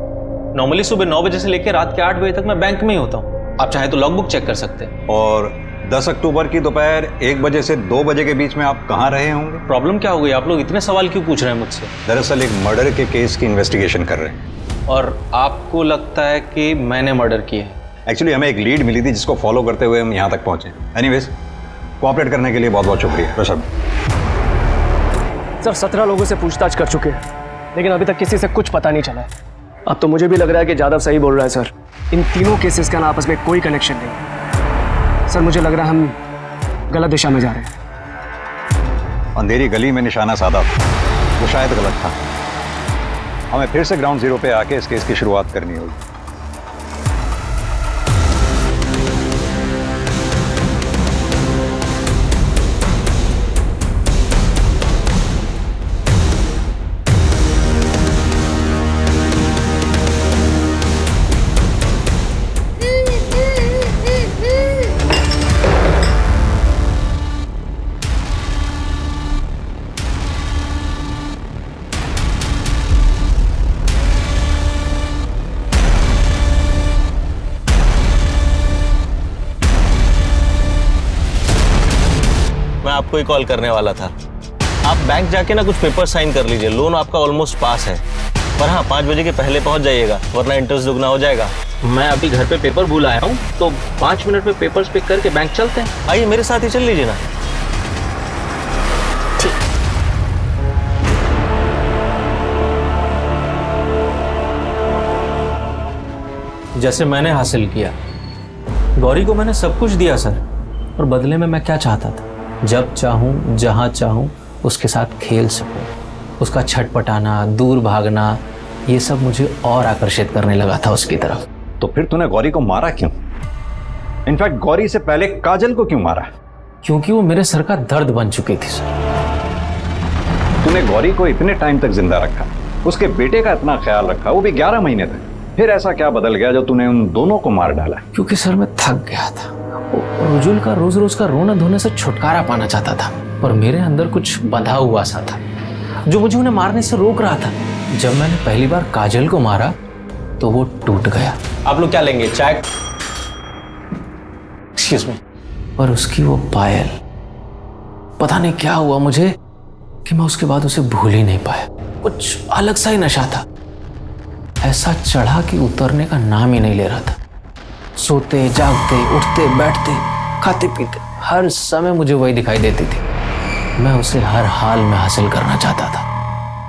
नॉर्मली सुबह 9 बजे से लेकर रात के 8 बजे तक मैं बैंक में ही होता हूँ। आप चाहे तो लॉगबुक चेक कर सकते हैं। और 10 अक्टूबर की दोपहर 1 बजे से 2 बजे के बीच में आप कहाँ रहे होंगे? प्रॉब्लम क्या हो गई? आप लोग इतने सवाल क्यों पूछ रहे हैं मुझसे? दरअसल एक मर्डर के केस की इन्वेस्टिगेशन कर रहे हैं। और आपको लगता है कि मैंने मर्डर किया है? एक्चुअली हमें एक लीड मिली थी जिसको फॉलो करते हुए हम यहाँ तक पहुँचे। एनीवेज, कोऑपरेट करने के लिए बहुत बहुत शुक्रिया। ऋषभ सर 17 लोगों से पूछताछ कर चुके हैं, लेकिन अभी तक किसी से कुछ पता नहीं चला है। अब तो मुझे भी लग रहा है कि जादव सही बोल रहा है सर। इन तीनों केसेस का ना आपस में कोई कनेक्शन नहीं। सर मुझे लग रहा है हम गलत दिशा में जा रहे हैं। अंधेरी गली में निशाना साधा था, वो शायद गलत था। हमें फिर से ग्राउंड जीरो पे आके इस केस की शुरुआत करनी होगी। मैं आपको ही कॉल करने वाला था। आप बैंक जाके ना कुछ पेपर साइन कर लीजिए, लोन आपका ऑलमोस्ट पास है। पर हाँ, 5 बजे के पहले पहुंच जाइएगा, वरना इंटरेस्ट दुगना हो जाएगा। मैं अभी घर पे पेपर भूल आया हूँ, तो 5 मिनट में पेपर्स पिक करके बैंक चलते हैं। आइए मेरे साथ ही चल लीजिए ना। जैसे मैंने हासिल किया, गौरी को मैंने सब कुछ दिया सर। और बदले में मैं क्या चाहता था? जब चाहूँ, जहाँ चाहूँ उसके साथ खेल सकूँ। उसका छटपटाना, दूर भागना, ये सब मुझे और आकर्षित करने लगा था उसकी तरफ। तो फिर तूने गौरी को मारा क्यों? इनफैक्ट गौरी से पहले काजल को क्यों मारा? क्योंकि वो मेरे सर का दर्द बन चुकी थी सर। तूने गौरी को इतने टाइम तक जिंदा रखा, उसके बेटे का इतना ख्याल रखा, वो भी 11 महीने तक। फिर ऐसा क्या बदल गया जो तूने उन दोनों को मार डाला? क्योंकि सर मैं थक गया था। रुजुल का रोज रोज का रोना धोने से छुटकारा पाना चाहता था, और मेरे अंदर कुछ बंधा हुआ सा था जो मुझे उन्हें मारने से रोक रहा था। जब मैंने पहली बार काजल को मारा तो वो टूट गया। आप लोग क्या लेंगे, चाय? Excuse me. और उसकी वो पायल, पता नहीं क्या हुआ मुझे कि मैं उसके बाद उसे भूल ही नहीं पाया। कुछ अलग सा ही नशा था, ऐसा चढ़ा कि उतरने का नाम ही नहीं ले रहा था। सोते जागते, उठते बैठते, खाते पीते, हर समय मुझे वही दिखाई देती थी। मैं उसे हर हाल में हासिल करना चाहता था।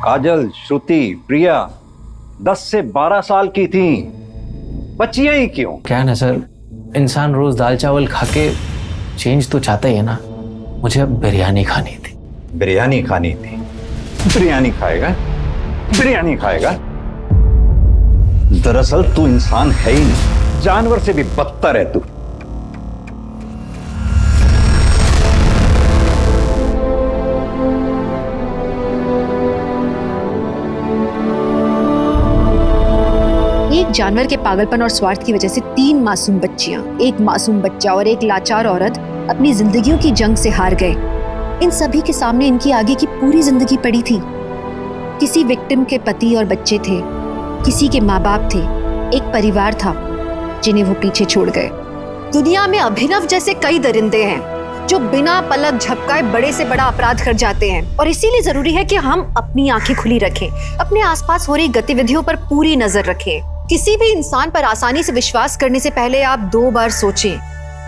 काजल, श्रुति, प्रिया 10 से 12 साल की थी, बच्चियां ही क्यों? क्या है ना सर, इंसान रोज दाल चावल खा के चेंज तो चाहता ही है ना। मुझे अब बिरयानी खानी थी। बिरयानी खानी थी? बिरयानी खाएगा? बिरयानी खाएगा? दरअसल तू इंसान है ही नहीं, जानवर से भी बदतर है तू। एक जानवर के पागलपन और स्वार्थ की वजह से 3 मासूम बच्चियां, एक मासूम बच्चा और एक लाचार औरत अपनी जिंदगियों की जंग से हार गए। इन सभी के सामने इनकी आगे की पूरी जिंदगी पड़ी थी। किसी विक्टिम के पति और बच्चे थे, किसी के माँ बाप थे, एक परिवार था जिन्हें वो पीछे छोड़ गए। दुनिया में अभिनव जैसे कई दरिंदे हैं जो बिना पलक झपकाए बड़े से बड़ा अपराध कर जाते हैं, और इसीलिए जरूरी है कि हम अपनी आंखें खुली रखें, अपने आसपास हो रही गतिविधियों पर पूरी नजर रखें। किसी भी इंसान पर आसानी से विश्वास करने से पहले आप 2 बार सोचें।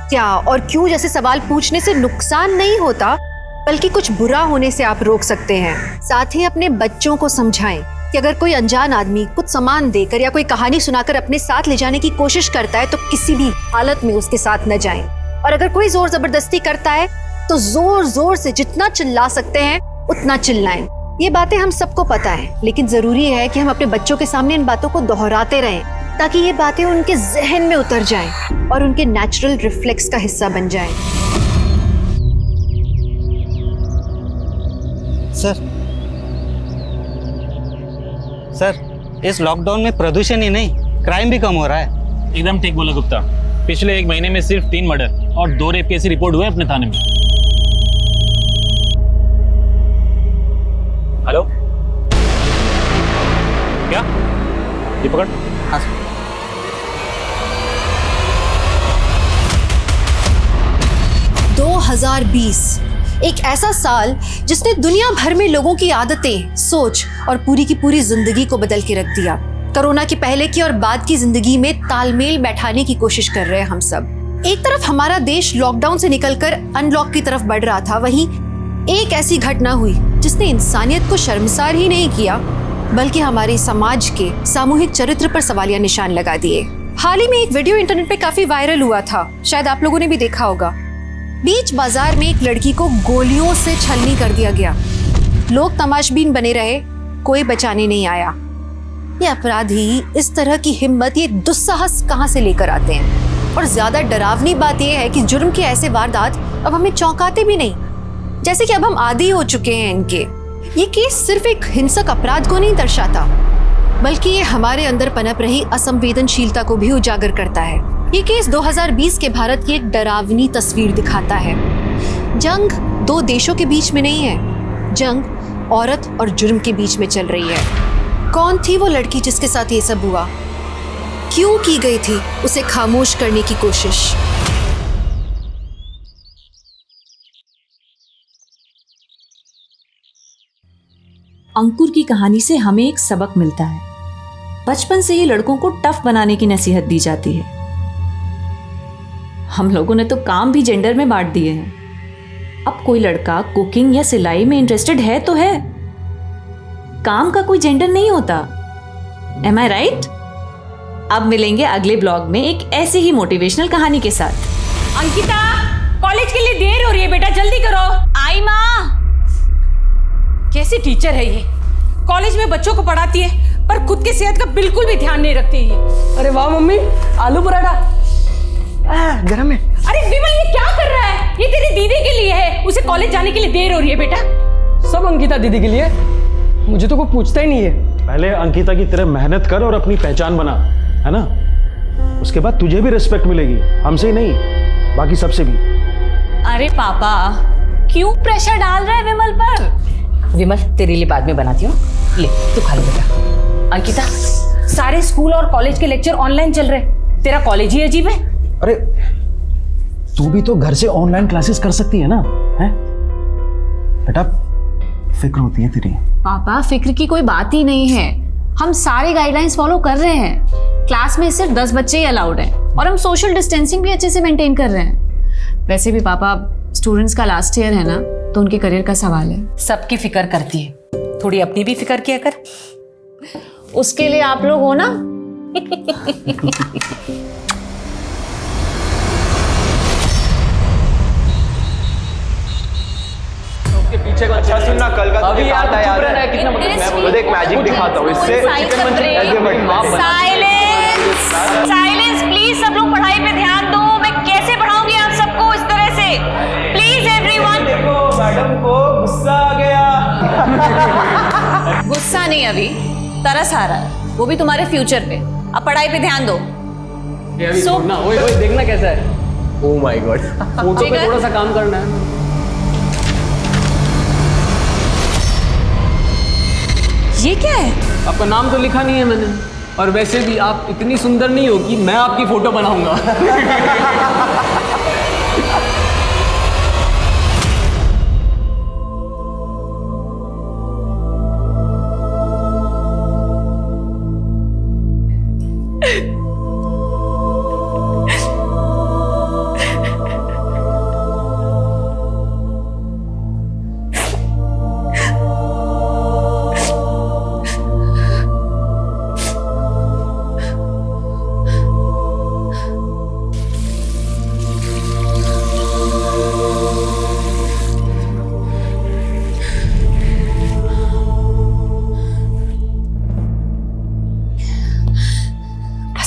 क्या और क्यों जैसे सवाल पूछने से नुकसान नहीं होता, बल्कि कुछ बुरा होने से आप रोक सकते हैं। साथ ही अपने बच्चों को समझाएं कि अगर कोई अनजान आदमी कुछ सामान देकर या कोई कहानी सुनाकर अपने साथ ले जाने की कोशिश करता है तो किसी भी हालत में उसके साथ न जाएं। और अगर कोई जोर जबरदस्ती करता है तो जोर जोर से जितना चिल्ला सकते हैं उतना चिल्लाएं। ये बातें हम सबको पता है, लेकिन जरूरी है कि हम अपने बच्चों के सामने इन बातों को दोहराते रहें ताकि ये बातें उनके जहन में उतर जाएं और उनके नेचुरल रिफ्लेक्स का हिस्सा बन जाएं। सर, इस लॉकडाउन में प्रदूषण ही नहीं, क्राइम भी कम हो रहा है। एकदम ठीक बोला गुप्ता। पिछले 1 महीने में सिर्फ 3 मर्डर और 2 रेप केस की रिपोर्ट हुए अपने थाने में। हेलो, क्या? ये पकड़। हाँ 2020 एक ऐसा साल जिसने दुनिया भर में लोगों की आदतें, सोच और पूरी की पूरी जिंदगी को बदल के रख दिया। कोरोना की पहले की और बाद की जिंदगी में तालमेल बैठाने की कोशिश कर रहे हैं हम सब। एक तरफ हमारा देश लॉकडाउन से निकलकर अनलॉक की तरफ बढ़ रहा था, वहीं एक ऐसी घटना हुई जिसने इंसानियत को शर्मसार ही नहीं किया बल्कि हमारे समाज के सामूहिक चरित्र पर सवालिया निशान लगा दिए। हाल ही में एक वीडियो इंटरनेट पे काफी वायरल हुआ था, शायद आप लोगों ने भी देखा होगा। बीच बाजार में एक लड़की को गोलियों से छलनी कर दिया गया। लोग तमाशबीन बने रहे, कोई बचाने नहीं आया। ये अपराधी इस तरह की हिम्मत, ये दुस्साहस कहां से लेकर आते हैं? और ज्यादा डरावनी बात यह है कि जुर्म के ऐसे वारदात अब हमें चौंकाते भी नहीं, जैसे कि अब हम आदी हो चुके हैं इनके। ये केस सिर्फ एक हिंसक अपराध को नहीं दर्शाता, बल्कि ये हमारे अंदर पनप रही असंवेदनशीलता को भी उजागर करता है। ये केस 2020 के भारत की एक डरावनी तस्वीर दिखाता है। जंग दो देशों के बीच में नहीं है, जंग औरत और जुर्म के बीच में चल रही है। कौन थी वो लड़की जिसके साथ ये सब हुआ? क्यों की गई थी उसे खामोश करने की कोशिश? अंकुर की कहानी से हमें एक सबक मिलता है। बचपन से ही लड़कों को टफ बनाने की नसीहत दी जाती है। हम लोगों ने तो काम भी जेंडर में बांट दिए हैं। अब कोई लड़का कुकिंग या सिलाई में इंटरेस्टेड है तो है, काम का कोई जेंडर नहीं होता। एम आई राइट? अब मिलेंगे अगले ब्लॉग में एक ऐसी ही मोटिवेशनल कहानी के साथ। अंकिता, कॉलेज के लिए देर हो रही है बेटा, जल्दी करो। आई माँ। कैसी टीचर है ये? कॉलेज में बच्चों को पढ़ाती है पर खुद की सेहत का बिल्कुल भी ध्यान नहीं रखती है। अरे वाह मम्मी, आलू पराठा गरम है। अरे विमल, ये क्या कर रहा है? ये तेरी दीदी के लिए है, उसे कॉलेज जाने के लिए देर हो रही है बेटा। सब अंकिता दीदी के लिए, मुझे तो कोई पूछता ही नहीं है। पहले अंकिता की तरह मेहनत कर और अपनी पहचान बना, है ना? उसके बाद तुझे भी रिस्पेक्ट मिलेगी, हमसे ही नहीं बाकी सबसे भी। अरे पापा, क्यों प्रेशर डाल रहा है विमल पर? विमल, तेरे लिए बाद में बनाती हूँ, ले तू खा ले बेटा। अंकिता, सारे स्कूल और कॉलेज के लेक्चर ऑनलाइन चल रहे, तेरा कॉलेज ही अजीब है। अरे तू भी तो घर से ऑनलाइन क्लासेस कर सकती है ना? है बेटा, फिक्र होती है तेरी। पापा, फिक्र की कोई बात ही नहीं है। हम सारे गाइडलाइंस फॉलो कर रहे हैं। क्लास में सिर्फ 10 बच्चे ही अलाउड हैं और हम सोशल डिस्टेंसिंग भी अच्छे से मेंटेन कर रहे हैं। वैसे भी पापा, स्टूडेंट्स का लास्ट ईयर है ना, तो उनके करियर का सवाल है। सबकी फिक्र करती है, थोड़ी अपनी भी फिक्र किया कर। उसके लिए आप लोग हो ना। पीछे का अच्छा सुनना, कल का अभी याद है कितना मैं देख मैजिक दिखाता हूँ इससे। साइलेंस प्लीज, सब लोग पढ़ाई पे ध्यान दो। मैं कैसे पढ़ाऊंगी आप सबको इस तरह से? Please everyone. देखो मैडम को गुस्सा आ गया। गुस्सा नहीं, अभी तरस आ रहा है, वो भी तुम्हारे फ्यूचर पे। अब पढ़ाई पे ध्यान दो। ओए देखना कैसा है। ओह माय गॉड, फोटो पे थोड़ा सा काम करना है। ये क्या है? आपका नाम तो लिखा नहीं है मैंने, और वैसे भी आप इतनी सुंदर नहीं हो कि मैं आपकी फोटो बनाऊंगा।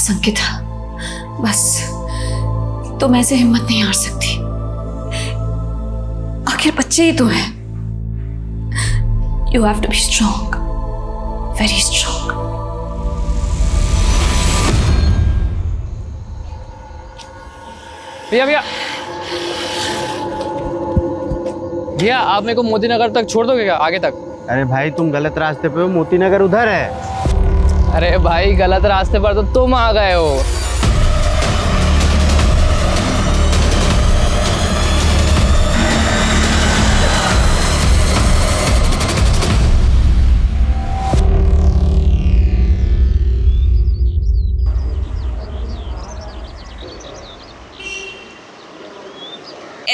अंकिता, बस तुम ऐसे हिम्मत नहीं हार सकती। आखिर बच्चे ही तो हैं। You have to be strong, very strong. भैया भैया भैया, आप मेरे को मोती नगर तक छोड़ दोगे क्या, आगे तक? अरे भाई, तुम गलत रास्ते पे हो, मोती नगर उधर है। अरे भाई, गलत रास्ते पर तो तुम आ गए हो।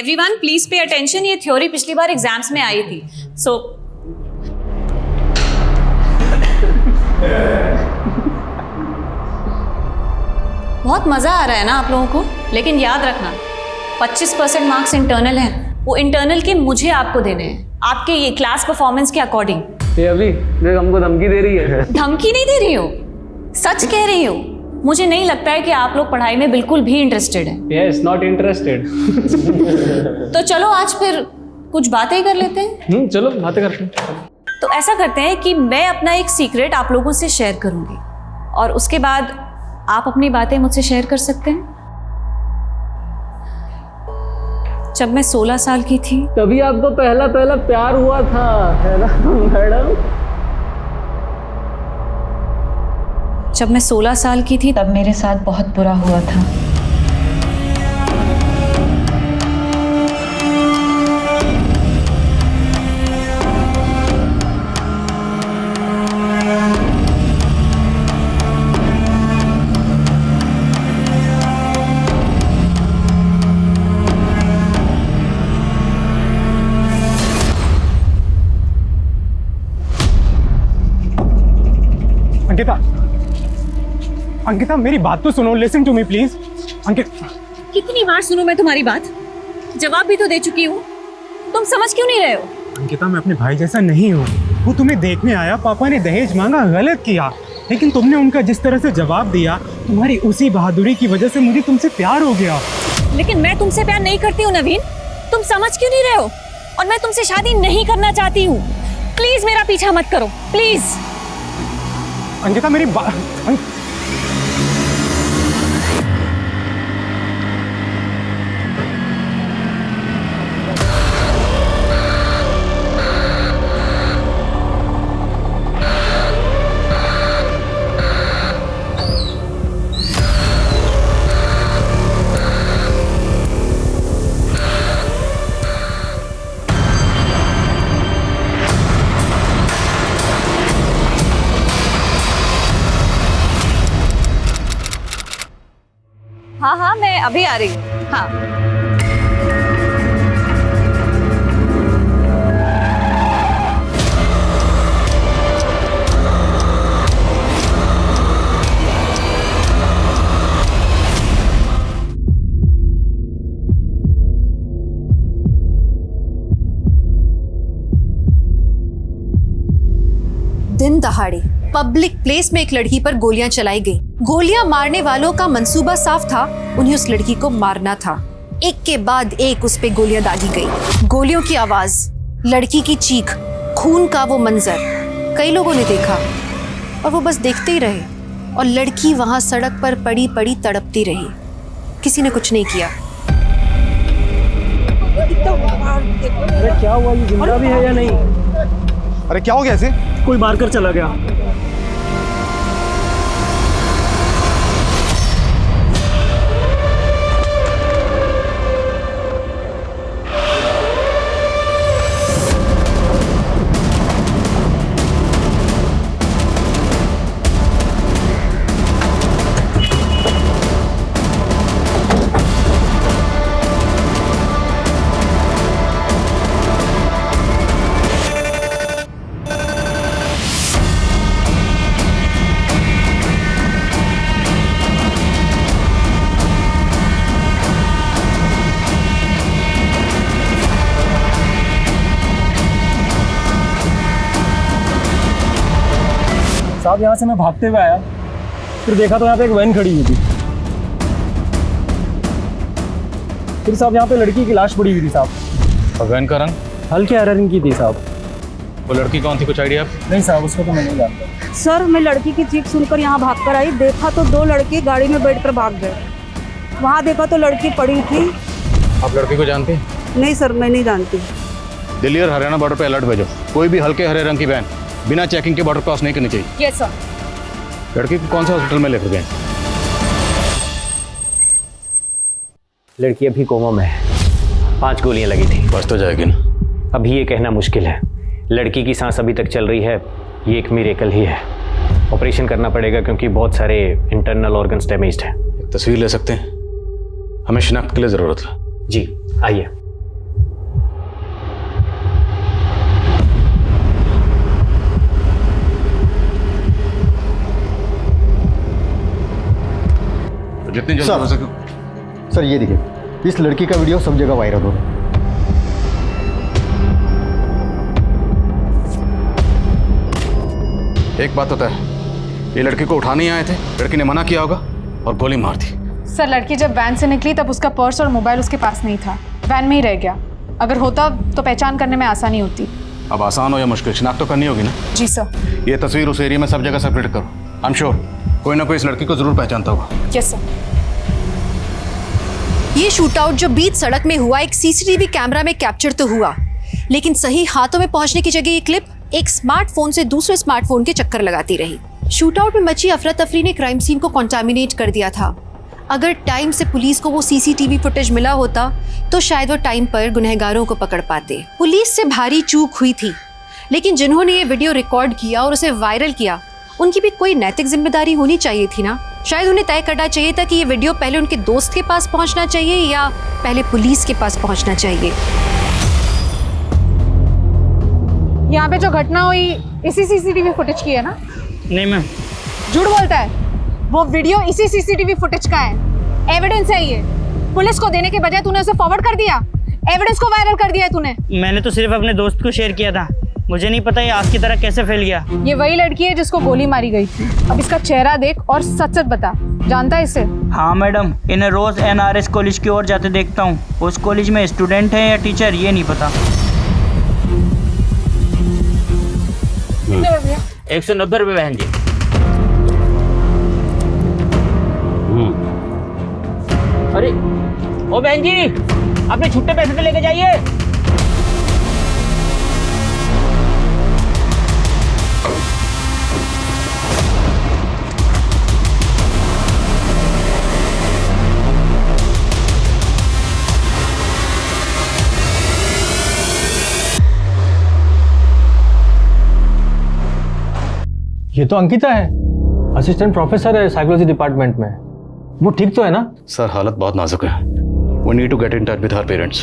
एवरीवन प्लीज पे अटेंशन, ये थ्योरी पिछली बार एग्जाम्स में आई थी। सो बहुत मजा आ रहा है ना आप लोगों को, लेकिन याद रखना 25% मार्क्स इंटरनल हैं, वो इंटरनल के मुझे आपको देने हैं आपके ये क्लास परफॉर्मेंस के अकॉर्डिंग। ये अभी देख हमको धमकी दे रही है। धमकी नहीं दे रही हो, सच कह रही हो। मुझे नहीं लगता है कि आप लोग पढ़ाई में बिल्कुल भी इंटरेस्टेड हैं। Yes, not interested. तो चलो आज फिर कुछ बातें कर लेते हैं। चलो बातें करते हैं। तो ऐसा करते हैं कि मैं अपना एक सीक्रेट आप लोगों से शेयर करूंगी और उसके बाद आप अपनी बातें मुझसे शेयर कर सकते हैं। जब मैं 16 साल की थी तभी आपको पहला प्यार हुआ था, है ना मैडम? जब मैं 16 साल की थी तब मेरे साथ बहुत बुरा हुआ था। अंकिता, अंकिता मेरी बात तो सुनो, listen to me please. Ankita, कितनी बार सुनूं मैं तुम्हारी बात? जवाब भी तो दे चुकी हूँ, तुम समझ क्यों नहीं रहे हो? अंकिता मैं अपने भाई जैसा नहीं हूँ। वो तुम्हें देखने आया, पापा ने दहेज मांगा, गलत किया, लेकिन तुमने उनका जिस तरह से जवाब दिया, तुम्हारी उसी बहादुरी की वजह से मुझे तुमसे प्यार हो गया। लेकिन मैं तुमसे प्यार नहीं करती हूँ नवीन, तुम समझ क्यों नहीं रहे हो? और मैं तुमसे शादी नहीं करना चाहती हूँ। प्लीज मेरा पीछा मत करो, प्लीज। अंकिता मेरी बात, हाँ हाँ मैं अभी आ रही हूँ। हाँ दिन दहाड़े पब्लिक प्लेस में एक लड़की पर गोलियां चलाई गई। गोलियां मारने वालों का मंसूबा साफ था, उन्हें उस लड़की को मारना था। एक के बाद एक उस पे गोलियां दागी गई। गोलियों की आवाज, लड़की की चीख, खून का वो मंजर कई लोगों ने देखा और वो बस देखते ही रहे और लड़की वहां सड़क पर पड़ी पड़ी तड़पती रही। किसी ने कुछ नहीं किया। अरे क्या हुआ, ये जिंदा भी है या नहीं? अरे क्या हो गया इसे? कोई मारकर चला गया। साहब यहाँ से मैं भागते हुए आया, फिर देखा तो यहाँ पे एक वैन खड़ी हुई थी। फिर साहब यहाँ पे लड़की की लाश पड़ी हुई थी साहब। और वैन का रंग? हल्के हरे रंग की थी साहब। वो लड़की कौन थी, कुछ आइडिया? नहीं साहब, उसको तो मैं नहीं जानता। सर मैं लड़की की चीख सुनकर यहाँ भागकर आई, देखा तो 2 लड़के गाड़ी में बैठकर भाग गए। वहाँ देखा तो लड़की पड़ी थी। आप लड़की को जानते? नहीं सर मैं नहीं जानती। दिल्ली और हरियाणा बॉर्डर पे अलर्ट भेजो, कोई भी हल्के हरे रंग की वैन बिना चेकिंग के बॉर्डर क्रॉस नहीं करनी चाहिए। Yes sir. लड़की को कौन सा हॉस्पिटल में लेकर गए? लड़की अभी कोमा में है, 5 गोलियां लगी थी। बच तो जाएगी ना? अभी ये कहना मुश्किल है। लड़की की सांस अभी तक चल रही है, ये एक मिरेकल ही है। ऑपरेशन करना पड़ेगा क्योंकि बहुत सारे इंटरनल ऑर्गन्स डैमेज्ड हैं। एक तस्वीर ले सकते हैं? हमें शिनाख्त के लिए ज़रूरत है। जी आइए। जितनी जल्दी हो सके। सर ये देखिए, इस लड़की का वीडियो सब जगह वायरल हो रहा है। एक बात होता है, ये लड़की को उठाने आए थे, लड़की ने मना किया होगा और गोली मार दी। सर लड़की जब वैन से निकली तब उसका पर्स और मोबाइल उसके पास नहीं था, वैन में ही रह गया। अगर होता तो पहचान करने में आसानी होती। अब आसान हो या मुश्किल, शिनाख्त तो करनी होगी ना। जी सर। ये तस्वीर उस एरिया में सब जगह सर्कुलेट करो। आई एम श्योर कोई ना कोई इस लड़की को जरूर पहचानता होगा। Yes sir. ये शूटआउट जो बीच सड़क में हुआ एक सीसीटीवी कैमरा में कैप्चर तो हुआ, लेकिन सही हाथों में पहुंचने की जगह ये क्लिप एक स्मार्टफोन से दूसरे स्मार्टफोन के चक्कर लगाती रही। शूटआउट में मची अफरा तफरी ने क्राइम सीन को कॉन्टामिनेट कर दिया था। अगर टाइम से पुलिस को वो सीसीटीवी फुटेज मिला होता तो शायद वो टाइम पर गुनहगारों को पकड़ पाते। पुलिस से भारी चूक हुई थी, लेकिन जिन्होंने ये वीडियो रिकॉर्ड किया और उसे वायरल किया उनकी भी कोई नैतिक जिम्मेदारी होनी चाहिए थी ना। शायद उन्हें तय करना चाहिए था कि ये वीडियो पहले उनके दोस्त के पास पहुंचना चाहिए या पहले पुलिस के पास पहुंचना चाहिए। यहाँ पे जो घटना हुई इसी सीसीटीवी फुटेज की है ना? नहीं मैम। झूठ बोलता है, वो वीडियो इसी सीसीटीवी फुटेज का है। एविडेंस है ये। पुलिस को देने के बजाय तूने उसे फॉरवर्ड कर दिया, एविडेंस को वायरल कर दिया है तूने। मैंने तो सिर्फ अपने दोस्त को शेयर किया था, मुझे नहीं पता ये आग की तरह कैसे फैल गया। ये वही लड़की है जिसको गोली मारी गई थी। अब इसका चेहरा देख और सच सच बता, जानता है इसे? हाँ मैडम, इन्हें रोज NRS कॉलेज की ओर जाते देखता हूँ। उस कॉलेज में स्टूडेंट है या टीचर ये नहीं पता। 190 रुपये बहन जी। अरे ओ बहन जी, अपने छुट्टे पैसे तो लेके जाइए। ये तो अंकिता है, असिस्टेंट प्रोफेसर है साइकोलॉजी डिपार्टमेंट में। वो ठीक तो है ना? सर हालत बहुत नाजुक है। We need to get in touch with her parents.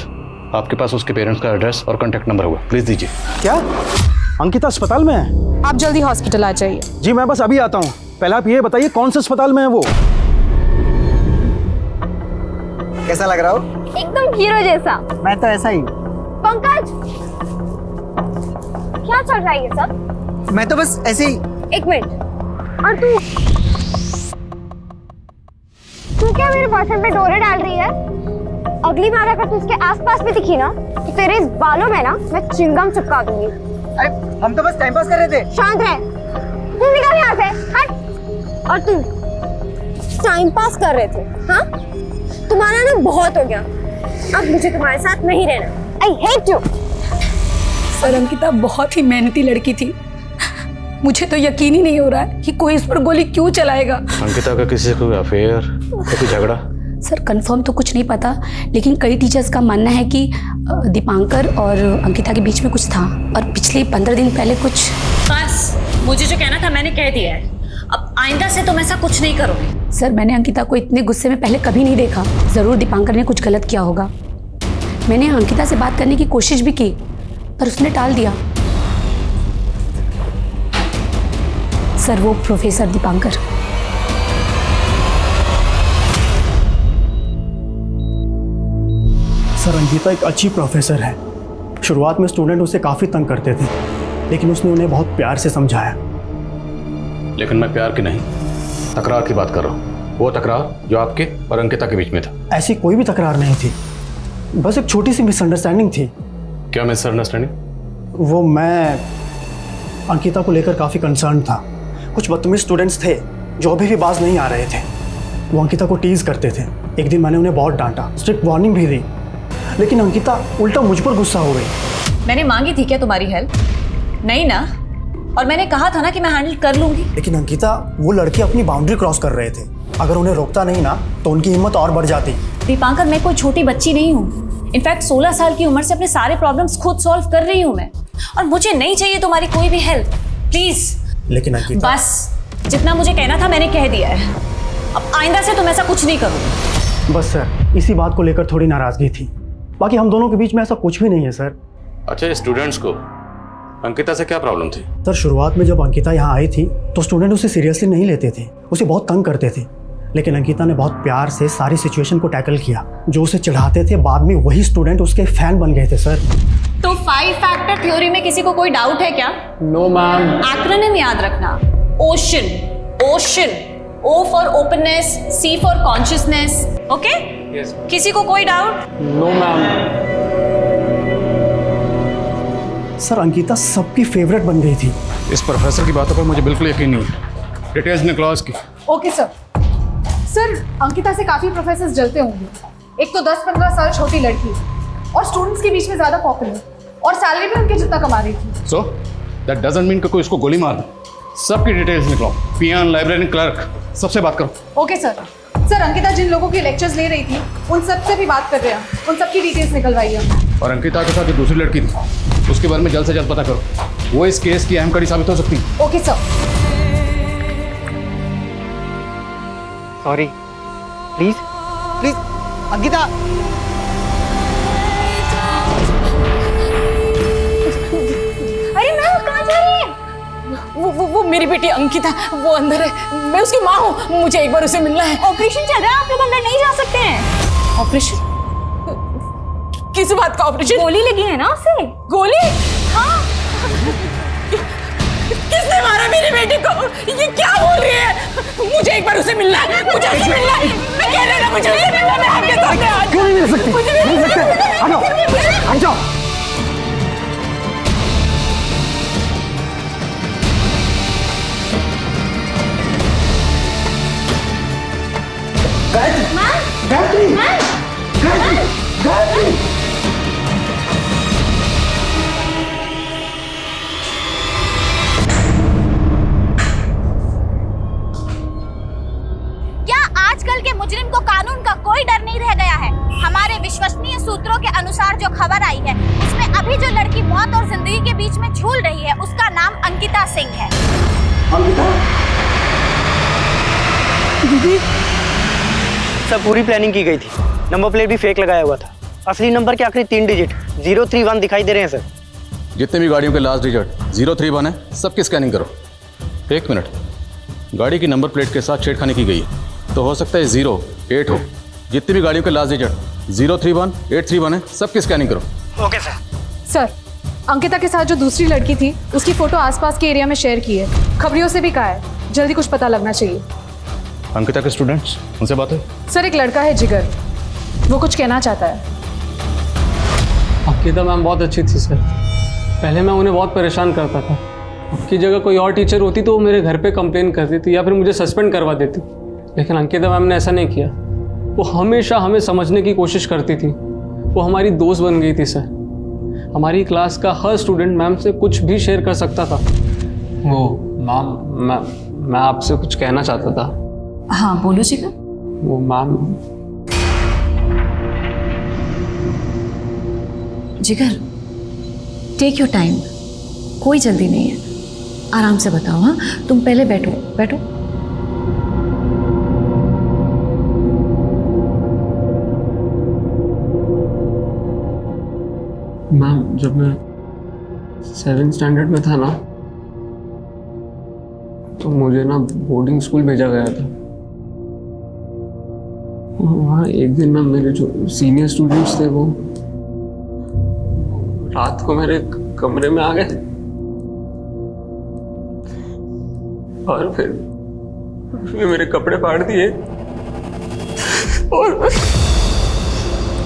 आपके पास उसके पेरेंट्स का एड्रेस और कॉन्टैक्ट नंबर होगा, प्लीज दीजिए। क्या अंकिता अस्पताल में है? आप जल्दी हॉस्पिटल आ जाइए। जी मैं बस अभी आता हूँ। पहले आप ये बताइए कौन से अस्पताल में है वो? कैसा लग रहा हो? एकदम हीरो जैसा। मैं तो ऐसा ही। पंकज, क्या चल रहा है ये सब? मैं तो बस ऐसे ही। एक मिनट, और तू क्या मेरे बॉयफ्रेंड पे डोरे डाल रही है? अगली बार अगर तू उसके आसपास भी दिखी ना तो तेरे इस बालों में ना मैं चिंगम चिपका दूंगी। अरे हम तो बस टाइम पास कर रहे थे। शांत रह, तू निकल यहाँ से, हट। और तू टाइम पास कर रहे थे? हाँ, तुम्हारा ना बहुत हो गया, अब मुझे तुम्हारे साथ नहीं रहना। I hate you. Sir Ankita बहुत ही मेहनती लड़की थी, मुझे तो यकीन ही नहीं हो रहा है कि कोई इस पर गोली क्यों चलाएगा। अंकिता का किसी से कोई अफेयर, कोई झगड़ा? सर कंफर्म तो कुछ नहीं पता, लेकिन कई टीचर्स का मानना है कि दीपांकर और अंकिता के बीच में कुछ था और पिछले 15 दिन पहले कुछ। बस मुझे जो कहना था मैंने कह दिया है, अब आइंदा से तुम ऐसा कुछ नहीं करोगे। सर मैंने अंकिता को इतने गुस्से में पहले कभी नहीं देखा। ज़रूर दीपांकर ने कुछ गलत किया होगा। मैंने अंकिता से बात करने की कोशिश भी की पर उसने टाल दिया। सर वो प्रोफेसर दीपांकर। सर अंकिता एक अच्छी प्रोफेसर है। शुरुआत में स्टूडेंट उसे काफ़ी तंग करते थे, लेकिन उसने उन्हें बहुत प्यार से समझाया। लेकिन मैं प्यार की नहीं, तकरार की बात कर रहा हूँ। वो तकरार जो आपके और अंकिता के बीच में था। ऐसी कोई भी तकरार नहीं थी, बस एक छोटी सी मिसअंडरस्टैंडिंग थी। क्या मिसअंडरस्टैंडिंग? मैं अंकिता को लेकर काफ़ी कंसर्न था। कुछ बदतमीज स्टूडेंट्स थे जो अभी भी बाज नहीं आ रहे थे। वो अंकिता को टीज करते थे। एक दिन मैंने उन्हें बहुत डांटा, स्ट्रिक्ट वार्निंग भी दी, लेकिन अंकिता उल्टा मुझ पर गुस्सा हो गई। मैंने मांगी थी क्या तुम्हारी हेल्प? नहीं ना, और मैंने कहा था ना कि मैं हैंडल कर लूंगी। लेकिन अंकिता, वो लड़के अपनी बाउंड्री क्रॉस कर रहे थे। अगर उन्हें रोकता नहीं ना तो उनकी हिम्मत और बढ़ जाती। दीपांकर, मैं कोई छोटी बच्ची नहीं हूँ। इनफैक्ट 16 साल की उम्र से अपने सारे प्रॉब्लम्स खुद सॉल्व कर रही हूँ मैं, और मुझे नहीं चाहिए तुम्हारी कोई भी हेल्प, प्लीज। लेकिन अंकिता, बस जितना मुझे कहना था मैंने कह दिया है, अब आइंदा से तुम ऐसा कुछ नहीं करो। बस सर, इसी बात को लेकर थोड़ी नाराजगी थी, बाकी हम दोनों के बीच में ऐसा कुछ भी नहीं है सर। अच्छा, स्टूडेंट्स को अंकिता से क्या प्रॉब्लम थी? सर शुरुआत में जब अंकिता यहाँ आई थी तो स्टूडेंट उसे सीरियसली नहीं लेते थे, उसे बहुत तंग करते थे। लेकिन अंकिता ने बहुत प्यार से सारी सिचुएशन को टैकल किया। जो उसे चिढ़ाते थे बाद में वही स्टूडेंट उसके फैन बन गए थे सर। तो 5 फैक्टर थ्योरी में किसी को कोई डाउट है क्या? No ma'am. एक्रोनिम याद रखना, ocean, ocean, O for openness, C for consciousness, okay? Yes. किसी को कोई doubt? No ma'am. Sir Ankita सबकी फेवरेट बन गई थी। इस प्रोफेसर की बातों पर मुझे बिल्कुल यकीन नहीं है। डिटेल्स निकलाओ इसकी। Okay sir. सर अंकिता से काफी प्रोफेसर्स जलते होंगे। एक तो 10-15 साल छोटी लड़की और स्टूडेंट्स के बीच में ज्यादा पॉपुलर और सैलरी भी उनके जितना कमा रही थी। सो दैट डजंट मीन कि कोई इसको गोली मार दे। सबकी डिटेल्स निकलाओ, पियान, लाइब्रेरी क्लर्क, सबसे बात करो। Okay sir. सर अंकिता जिन लोगों के लेक्चर्स ले रही थी उन सब से भी बात कर रहे हैं, उन सबकी डिटेल्स निकलवाइए। और अंकिता के साथ जो दूसरी लड़की थी उसके बारे में जल्द से जल्द पता करो, वो इस केस की अहम कड़ी साबित हो सकती है। Okay sir. Sorry, please please Ankita. अरे मैम कहाँ जा रही है? वो मेरी बेटी अंकिता, वो अंदर है। मैं उसकी माँ हूँ, मुझे एक बार उसे मिलना है। ऑपरेशन चल रहा है, आप लोग अंदर नहीं जा सकते हैं। ऑपरेशन? किस बात का ऑपरेशन? गोली लगी है ना उसे। गोली? हाँ। किसने मारा मेरी बेटी को? ये क्या बोल रही है? मुझे एक बार उसे मिलना है, मुझे उसे मिलना है। मैं कह रही हूँ मुझे उसे मिलना है, मैं आपके सामने आ जाऊँ। क्यों नहीं मिल सकती? मुझे मिल सकते हैं। आ जाओ, आ जाओ। गायत्री, गायत्री, गायत्री। क्या आजकल के मुजरिम को कानून का कोई डर नहीं रह गया है? हमारे विश्वसनीय सूत्रों के अनुसार जो खबर आई है उसमें अभी जो लड़की मौत और जिंदगी के बीच में झूल रही है उसका नाम अंकिता सिंह है। अंकिता? दीदी सब पूरी प्लानिंग की गई थी। नंबर प्लेट भी फेक लगाया हुआ था। असली नंबर के आखिरी 3 डिजिट 031 दिखाई दे रहे हैं सर। जितने भी गाड़ियों के लास्ट डिजिट 031 है, सबकी स्कैनिंग करो। 1 मिनट, गाड़ी की नंबर प्लेट के साथ छेड़खानी की गई है, तो हो सकता है 08 हो। जितनी भी गाड़ियों के लास्ट डिजिट 031, 831 है, सबकी स्कैनिंग करो। Okay sir. सर अंकिता के साथ जो दूसरी लड़की थी उसकी फोटो आसपास के एरिया में शेयर की है। खबरियों से भी कहा है जल्दी कुछ पता लगना चाहिए। अंकिता के स्टूडेंट्स, उनसे बात है? सर एक लड़का है जिगर, वो कुछ कहना चाहता है। अंकिता मैम बहुत अच्छी थी सर। पहले मैं उन्हें बहुत परेशान करता था। उनकी जगह कोई और टीचर होती तो वो मेरे घर पे कंप्लेन करती थी या फिर मुझे सस्पेंड करवा देती, लेकिन अंकिता मैम ने ऐसा नहीं किया। वो हमेशा हमें समझने की कोशिश करती थी। वो हमारी दोस्त बन गई थी सर। हमारी क्लास का हर स्टूडेंट मैम से कुछ भी शेयर कर सकता था। वो मैम, मैं आपसे कुछ कहना चाहता था। हाँ बोलो जिगर। वो मैम, जिगर टेक योर टाइम, कोई जल्दी नहीं है, आराम से बताओ। हाँ तुम पहले बैठो बैठो। मैम जब मैं 7th स्टैंडर्ड में था ना, तो मुझे ना बोर्डिंग स्कूल भेजा गया था। वहाँ एक दिन ना मेरे जो सीनियर स्टूडेंट्स थे वो रात को मेरे कमरे में आ गए और फिर मेरे कपड़े फाड़ दिए। और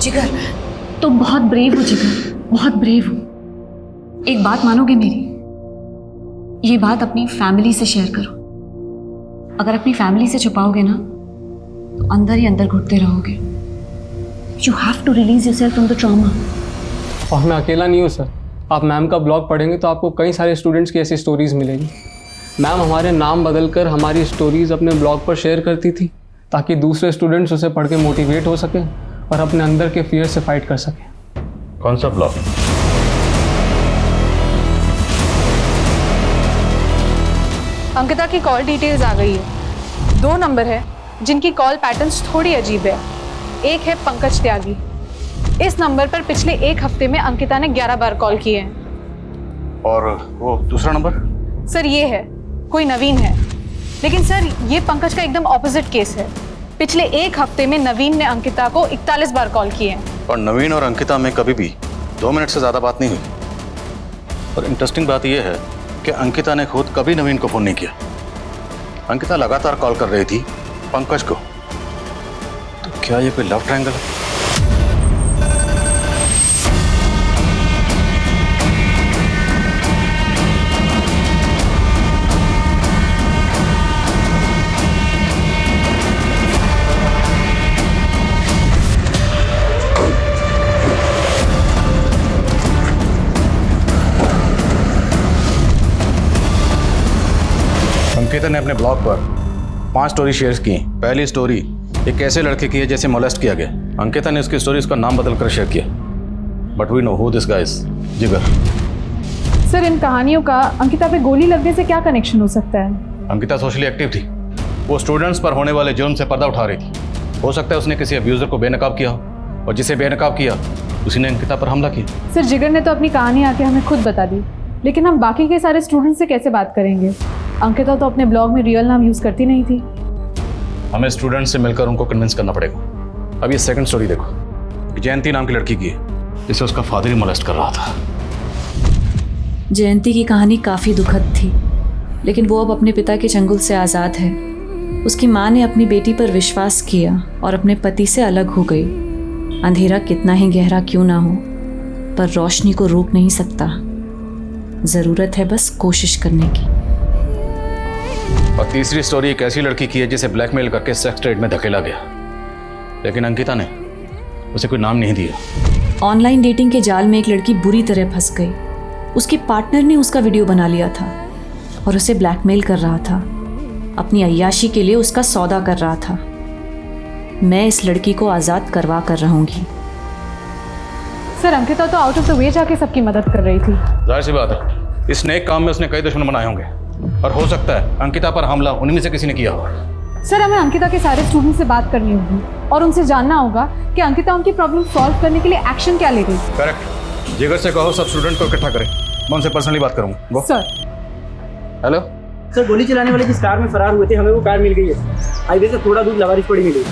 जिगर तुम बहुत ब्रेव हो जिगर, बहुत ब्रेव हो। एक बात मानोगे मेरी? ये बात अपनी फैमिली से शेयर करो। अगर अपनी फैमिली से छुपाओगे ना तो अंदर ही अंदर घुटते रहोगे। You have to release yourself from the trauma. और मैं अकेला नहीं हूँ सर। आप मैम का ब्लॉग पढ़ेंगे तो आपको कई सारे स्टूडेंट्स की ऐसी स्टोरीज मिलेगी। मैम हमारे नाम बदलकर हमारी स्टोरीज अपने ब्लॉग पर शेयर करती थी ताकि दूसरे स्टूडेंट्स उसे पढ़ के मोटिवेट हो सकें और अपने अंदर के फियर से फाइट कर सकें। कौन सा ब्लॉग? अंकिता की कॉल डिटेल्स आ गई है। 2 नंबर है जिनकी कॉल पैटर्न्स थोड़ी अजीब है। एक है पंकज त्यागी। इस नंबर पर पिछले 1 हफ्ते में अंकिता ने 11 बार कॉल किए हैं। और वो दूसरा नंबर? सर ये है, कोई नवीन है, लेकिन सर ये पंकज का एकदम ऑपोजिट केस है। पिछले एक हफ्ते में नवीन ने अंकिता को 41 बार कॉल किए हैं। और नवीन और अंकिता में कभी भी 2 मिनट से ज्यादा बात नहीं हुई। और इंटरेस्टिंग बात यह है कि अंकिता ने खुद कभी नवीन को फोन नहीं किया। अंकिता लगातार कॉल कर रही थी पंकज को। तो क्या ये कोई लव ट्रायंगल है? अंकिता ने अपने ब्लॉग पर 5 स्टोरी शेयर की। पहली स्टोरी एक ऐसे लड़के की है जैसे मोलेस्ट किया गया। अंकिता ने उसकी स्टोरी उसका नाम बदलकर शेयर किया। But we know who this guy is. Jigar. सर, इन कहानियों का अंकिता पे गोली लगने से क्या कनेक्शन हो सकता है? अंकिता सोशली एक्टिव थी। वो स्टूडेंट्स पर होने वाले जुर्म से पर्दा उठा रही थी। हो सकता है उसने किसी अब्यूजर को बेनकाब किया हो और जिसे बेनकाब किया उसी ने अंकिता पर हमला किया। सर, जिगर ने तो अपनी कहानी आके हमें खुद बता दी, लेकिन हम बाकी के सारे स्टूडेंट्स से कैसे बात करेंगे? अंकिता तो अपने ब्लॉग में रियल नाम यूज करती नहीं थी। हमें स्टूडेंट्स से मिलकर उनको कन्विंस करना पड़ेगा। अब ये सेकंड स्टोरी देखो। जयंती नाम की लड़की की है जिसे उसका फादर ही मोलेस्ट कर रहा था। जयंती की कहानी काफ़ी दुखद थी, लेकिन वो अब अपने पिता के चंगुल से आज़ाद है। उसकी माँ ने अपनी बेटी पर विश्वास किया और अपने पति से अलग हो गई। अंधेरा कितना ही गहरा क्यों ना हो, पर रोशनी को रोक नहीं सकता। ज़रूरत है बस कोशिश करने की। और तीसरी स्टोरी एक ऐसी लड़की की है जिसे ब्लैकमेल करके सेक्स ट्रेड में धकेला गया, लेकिन अंकिता ने उसे कोई नाम नहीं दिया। ऑनलाइन डेटिंग के जाल में एक लड़की बुरी तरह फंस गई। उसके पार्टनर ने उसका वीडियो बना लिया था और उसे ब्लैकमेल कर रहा था। अपनी अय्याशी के लिए उसका सौदा कर रहा था। मैं इस लड़की को आज़ाद करवा कर रहूंगी। सर, अंकिता तो आउट ऑफ द वे जाके सबकी मदद कर रही थी। जाहिर सी बात है, इस नेक काम में उसने कई दुश्मन बनाए होंगे और हो सकता है अंकिता पर हमला उन्हीं में से किसी ने किया हो। सर, हमें अंकिता के सारे स्टूडेंट से बात करनी होगी और उनसे जानना होगा कि अंकिता उनकी प्रॉब्लम सॉल्व करने के लिए एक्शन क्या ले रही है। करेक्ट। जिगर से कहो सब स्टूडेंट को इकट्ठा करें। मैं उनसे पर्सनली बात करूंगा। सर। हेलो सर, गोली चलाने वाले जिस कार में फरार हुए थे, हमें वो कार मिल गई है। हाईवे से थोड़ा दूर लवारिश पड़ी मिली।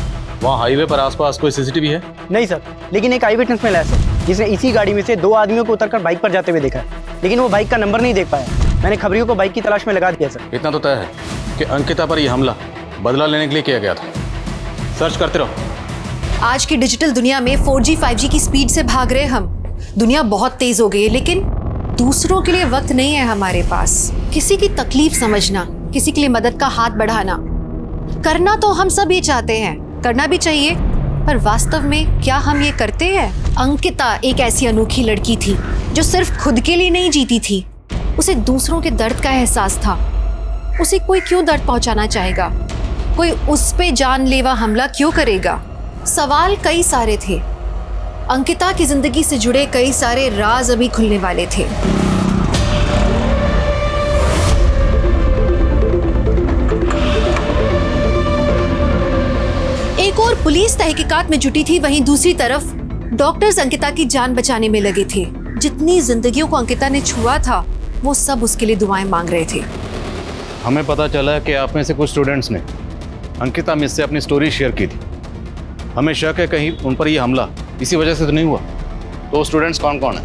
वहाँ हाईवे पर आसपास कोई सीसीटीवी है? नहीं सर, लेकिन एक आई विटनेस मिला है सर, जिसने इसी गाड़ी में से 2 आदमियों को उतरकर बाइक पर जाते हुए देखा है, लेकिन वो बाइक का नंबर नहीं देख पाया। मैंने खबरियों को बाइक की तलाश में लगा दिया सर। इतना तो तय है कि अंकिता पर यह हमला बदला लेने के लिए किया गया था। सर्च करते रहो। आज की डिजिटल दुनिया में 4G 5G की स्पीड से भाग रहे हम। दुनिया बहुत तेज हो गई है, लेकिन दूसरों के लिए वक्त नहीं है हमारे पास। किसी की तकलीफ समझना, किसी के लिए मदद का हाथ बढ़ाना, करना तो हम सब ये चाहते हैं, करना भी चाहिए, पर वास्तव में क्या हम ये करते हैं? अंकिता एक ऐसी अनोखी लड़की थी जो सिर्फ खुद के लिए नहीं जीती थी। उसे दूसरों के दर्द का एहसास था। उसे कोई क्यों दर्द पहुंचाना चाहेगा? कोई उस पे जानलेवा हमला क्यों करेगा? सवाल कई सारे थे। अंकिता की जिंदगी से जुड़े कई सारे राज अभी खुलने वाले थे। एक और पुलिस तहकीकात में जुटी थी, वहीं दूसरी तरफ डॉक्टर्स अंकिता की जान बचाने में लगे थे। जितनी जिंदगियों को अंकिता ने छुआ था, वो सब उसके लिए दुआएं मांग रहे थे। हमें पता चला कि आप में से कुछ स्टूडेंट्स ने अंकिता मिस से अपनी स्टोरी शेयर की थी। हमें शक है कहीं उन पर यह हमला इसी वजह से तो नहीं हुआ। तो स्टूडेंट्स कौन कौन है?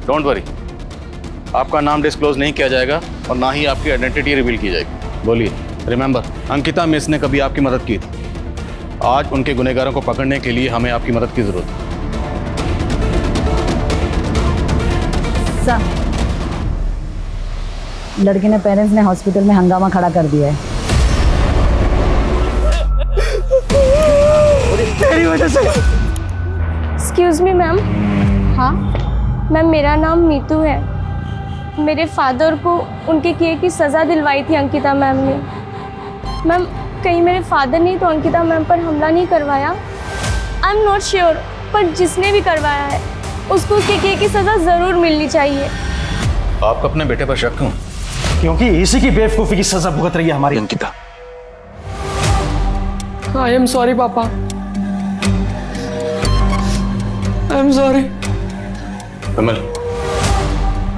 डोंट वरी, आपका नाम डिस्क्लोज नहीं किया जाएगा और ना ही आपकी आइडेंटिटी रिवील की जाएगी। बोलिए। रिमेंबर, अंकिता मिस ने कभी आपकी मदद की थी। आज उनके गुनहगारों को पकड़ने के लिए हमें आपकी मदद की जरूरत है। लड़की ने पेरेंट्स ने हॉस्पिटल में हंगामा खड़ा कर दिया है। तेरी वजह से। Excuse me ma'am. हाँ मैम, मेरा नाम मीतू है। मेरे फादर को उनके किए की सज़ा दिलवाई थी अंकिता मैम ने। मैम, कहीं मेरे फादर ने तो अंकिता मैम पर हमला नहीं करवाया? आई एम नॉट श्योर, पर जिसने भी करवाया है उसको उसके किए की सज़ा ज़रूर मिलनी चाहिए। आपको अपने बेटे पर शक क्यों? क्योंकि इसी की बेवकूफ़ी की सजा भुगत रही है हमारी अंकिता। आई एम सॉरी पापा, आई एम सॉरी। विमल,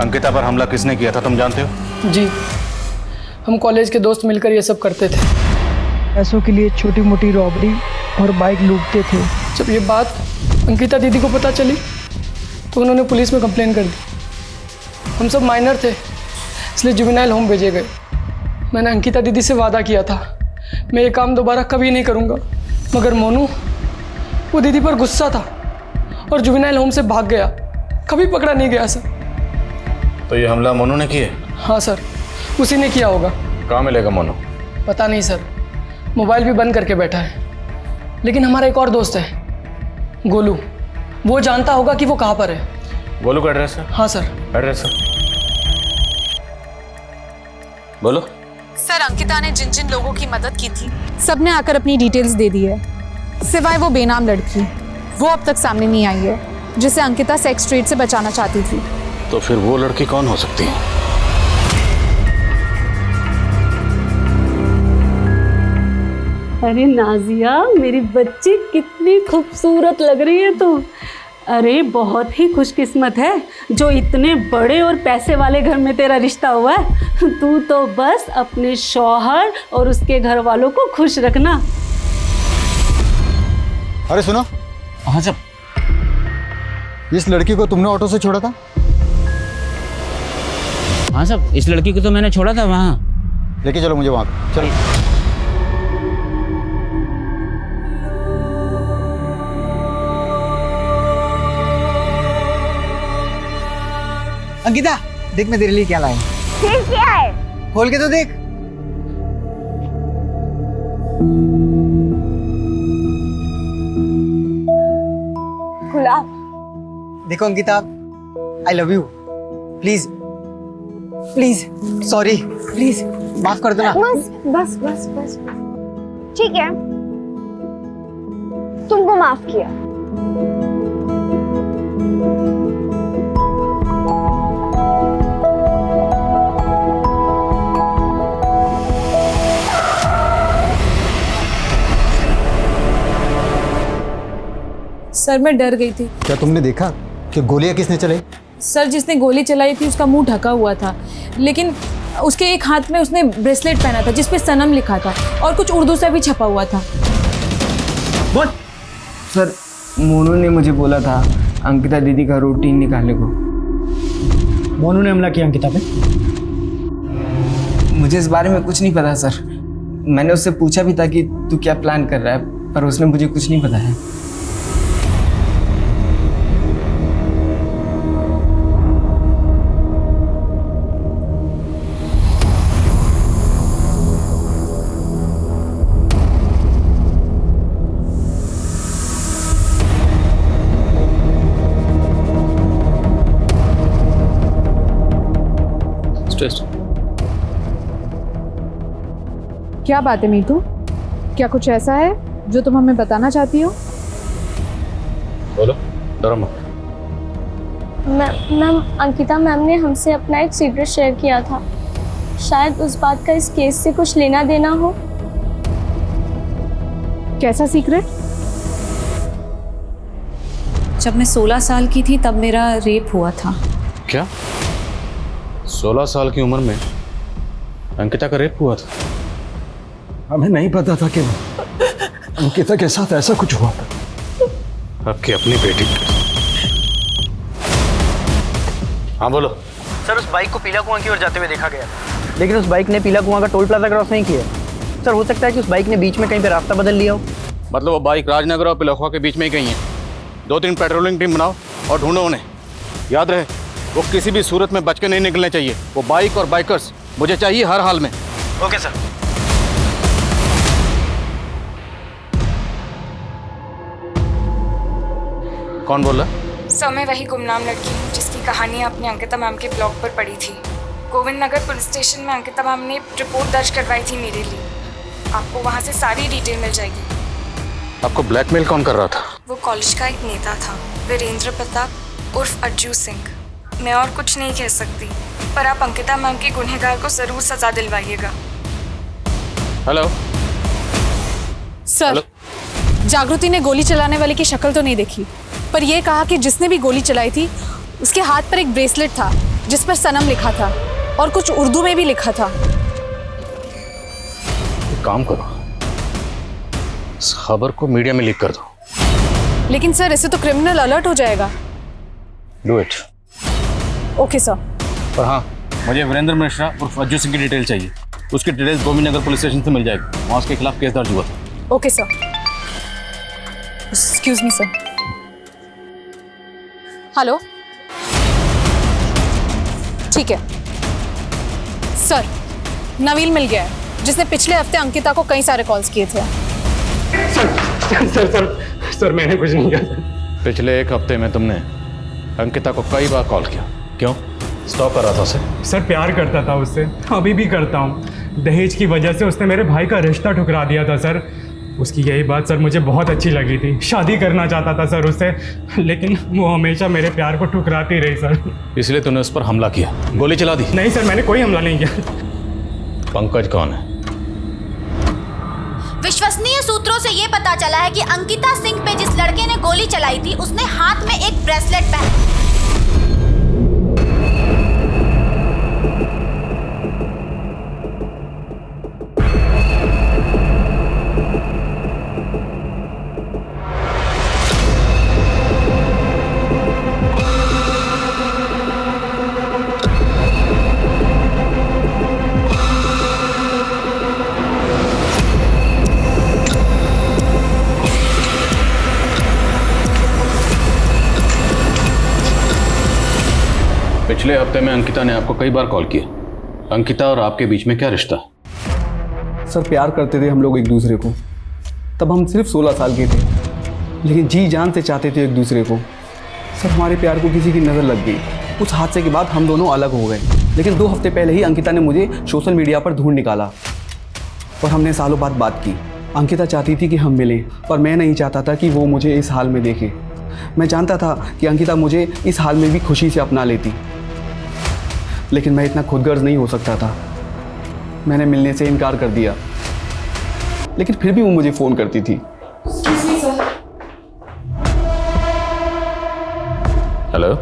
अंकिता पर हमला किसने किया था तुम जानते हो? जी, हम कॉलेज के दोस्त मिलकर ये सब करते थे। पैसों के लिए छोटी मोटी रॉबरी और बाइक लूटते थे। जब ये बात अंकिता दीदी को पता चली तो उन्होंने पुलिस में कंप्लेन कर दी। हम सब माइनर थे इसलिए जुवेनाइल होम भेजे गए। मैंने अंकिता दीदी से वादा किया था मैं ये काम दोबारा कभी नहीं करूँगा, मगर मोनू वो दीदी पर गुस्सा था और जुवेनाइल होम से भाग गया, कभी पकड़ा नहीं गया सर। तो ये हमला मोनू ने किया? हाँ सर, उसी ने किया होगा। कहाँ मिलेगा मोनू? पता नहीं सर, मोबाइल भी बंद करके बैठा है। लेकिन हमारा एक और दोस्त है गोलू, वो जानता होगा कि वो कहाँ पर है। गोलू का एड्रेस है? हाँ सर। एड्रेस है बोलो। सर, अंकिता ने जिन जिन लोगों की मदद की थी सबने आकर अपनी डिटेल्स दे दी है, सिवाय वो बेनाम लड़की। वो अब तक सामने नहीं आई है जिसे अंकिता सेक्स ट्रेड से बचाना चाहती थी। तो फिर वो लड़की कौन हो सकती है? अरे नाजिया, मेरी बच्ची कितनी खूबसूरत लग रही है तू। अरे बहुत ही खुशकिस्मत है जो इतने बड़े और पैसे वाले घर में तेरा रिश्ता हुआ है। तू तो बस अपने शौहर और उसके घर वालों को खुश रखना। अरे सुनो। हाँ सब, इस लड़की को तुमने ऑटो से छोड़ा था? हाँ सब, इस लड़की को तो मैंने छोड़ा था वहाँ। लेके चलो मुझे वहाँ, चलो। अंकिता, देख मैं तेरे लिए क्या लाया। फिर क्या है? खोल के तो देख। गुलाब। देखो Ankita, I love you. Please please, sorry, please माफ कर दो ना। बस बस बस बस, ठीक है, तुमको माफ किया। सर, मैं डर गई थी। क्या तुमने देखा कि गोलियां किसने चलाई? सर, जिसने गोली चलाई थी उसका मुंह ढका हुआ था, लेकिन उसके एक हाथ में उसने ब्रेसलेट पहना था जिस पे सनम लिखा था और कुछ उर्दू से भी छपा हुआ था। बोल। सर, मोनू ने मुझे बोला था अंकिता दीदी का रूटीन निकालने को। मोनू ने हमला किया अंकिता पे? मुझे इस बारे में कुछ नहीं पता सर। मैंने उससे पूछा भी था कि तू क्या प्लान कर रहा है, पर उसने मुझे कुछ नहीं बताया। क्या बात है मीतू, क्या कुछ ऐसा है जो तुम हमें बताना चाहती हो? बोलो, डरो मत। मैम, अंकिता मैम ने हमसे अपना एक सीक्रेट शेयर किया था। शायद उस बात का इस केस से कुछ लेना देना हो। कैसा सीक्रेट? जब मैं 16 साल की थी तब मेरा रेप हुआ था। क्या? 16 साल की उम्र में अंकिता का रेप हुआ था? हमें नहीं पता था कि अंकिता के साथ ऐसा कुछ हुआ था। आपकी अपनी बेटी। हाँ बोलो। सर, उस बाइक को पीला कुआं की ओर जाते हुए देखा गया, लेकिन उस बाइक ने पीला कुआं का टोल प्लाजा क्रॉस नहीं किया। सर, हो सकता है कि उस बाइक ने बीच में कहीं पे रास्ता बदल लिया हो। मतलब वो बाइक राजनगर और पिलखुआ के बीच में ही कहीं है। 2-3 पेट्रोलिंग टीम बनाओ और ढूंढो उन्हें। याद रहे, वो किसी भी सूरत में बच के नहीं निकलने चाहिए। वो बाइक और बाइकर्स मुझे चाहिए हर हाल में। Okay sir. कौन बोल रहा? सर, मैं वही गुमनाम लड़की हूँ जिसकी कहानी आपने अंकिता मैम के ब्लॉग पर पढ़ी थी। गोविंद नगर पुलिस स्टेशन में अंकिता मैम ने रिपोर्ट दर्ज करवाई थी मेरे लिए। आपको वहाँ से सारी डिटेल मिल जाएगी। आपको ब्लैकमेल कौन कर रहा था? वो कॉलेज का एक नेता था, वीरेंद्र प्रताप उर्फ अज्जू सिंह। मैं और कुछ नहीं कह सकती, पर आप अंकिता मैम के गुनहगार को जरूर सजा दिलवाइएगा। हेलो सर, जागृति ने गोली चलाने वाले की शक्ल तो नहीं देखी, पर यह कहा कि जिसने भी गोली चलाई थी उसके हाथ पर एक ब्रेसलेट था जिस पर सनम लिखा था और कुछ उर्दू में भी लिखा था। एक काम करो, इस खबर को मीडिया में लीक कर दो। लेकिन सर इससे तो क्रिमिनल अलर्ट हो जाएगा। Do it. Okay sir. पर हाँ, मुझे वीरेंद्र मिश्रा उर्फ अज्जू सिंह की डिटेल चाहिए। उसकी डिटेल्स गोविंदनगर पुलिस स्टेशन से मिल जाएगी, वहाँ उसके खिलाफ केस दर्ज हुआ था। Okay sir. Excuse me sir. Hello, ठीक है सर, नवील मिल गया है जिसने पिछले हफ्ते अंकिता को कई सारे कॉल्स किए थे। सर मैंने कुछ नहीं किया। पिछले 1 हफ्ते में तुमने अंकिता को कई बार कॉल किया, क्यों? स्टॉक कर रहा था उसे? सर प्यार करता था उससे, अभी भी करता हूँ। दहेज की वजह से उसने मेरे भाई का रिश्ता ठुकरा दिया था सर। उसकी यही बात सर मुझे बहुत अच्छी लगी थी, शादी करना चाहता था सर उससे, लेकिन वो हमेशा मेरे प्यार को ठुकराती रही सर। इसलिए तूने उस पर हमला किया, गोली चला दी? नहीं सर, मैंने कोई हमला नहीं किया। पंकज कौन है? विश्वसनीय सूत्रों से ये पता चला है कि अंकिता सिंह पे जिस लड़के ने गोली चलाई थी उसने हाथ में एक ब्रेसलेट पहना। पिछले हफ्ते में अंकिता ने आपको कई बार कॉल किया। अंकिता और आपके बीच में क्या रिश्ता? सर प्यार करते थे हम लोग एक दूसरे को। तब हम सिर्फ 16 साल के थे, लेकिन जी जान से चाहते थे एक दूसरे को। सर हमारे प्यार को किसी की नज़र लग गई। उस हादसे के बाद हम दोनों अलग हो गए, लेकिन 2 हफ्ते पहले ही अंकिता ने मुझे सोशल मीडिया पर ढूंढ निकाला और हमने सालों बाद बात की। अंकिता चाहती थी कि हम मिलें, पर मैं नहीं चाहता था कि वो मुझे इस हाल में देखे। मैं जानता था कि अंकिता मुझे इस हाल में भी खुशी से अपना लेती, लेकिन मैं इतना खुदगर्ज नहीं हो सकता था। मैंने मिलने से इनकार कर दिया, लेकिन फिर भी वो मुझे फ़ोन करती थी। हेलो,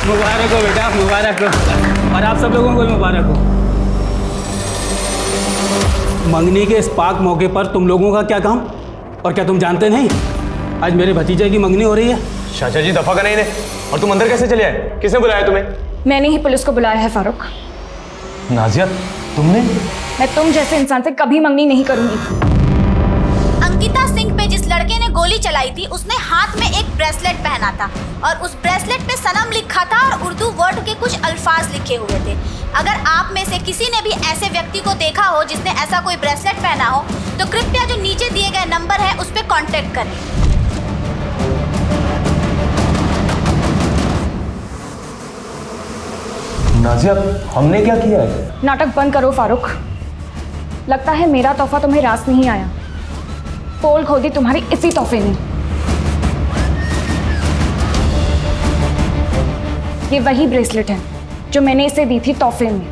मुबारक हो बेटा, मुबारक हो, और आप सब लोगों को मुबारक हो। मंगनी के इस पाक मौके पर तुम लोगों का क्या काम? और क्या तुम जानते नहीं आज मेरे भतीजे की मंगनी हो रही है? चाचा जी दफा करें इन्हें। और तुम अंदर कैसे चले आए? किसने बुलाया तुम्हें? मैंने ही पुलिस को बुलाया है फारूक। नाजिया तुमने? मैं तुम जैसे इंसान से कभी मंगनी नहीं करूंगी। अंकिता सिंह पे जिस लड़के ने गोली चलाई थी उसने हाथ में एक ब्रेसलेट पहना था और उस ब्रेसलेट पे सनम लिखा था और उर्दू वर्ड के कुछ अल्फाज लिखे हुए थे। अगर आप में से किसी ने भी ऐसे व्यक्ति को देखा हो जिसने ऐसा कोई ब्रेसलेट पहना हो तो कृपया जो नीचे दिए गए नंबर है उस पर कॉन्टेक्ट करें। नाजिया हमने क्या किया है? नाटक बंद करो फारूक। लगता है मेरा तोहफा तुम्हें रास नहीं आया। पोल खोदी तुम्हारी इसी तोहफे ने। ये वही ब्रेसलेट है जो मैंने इसे दी थी तोहफे में,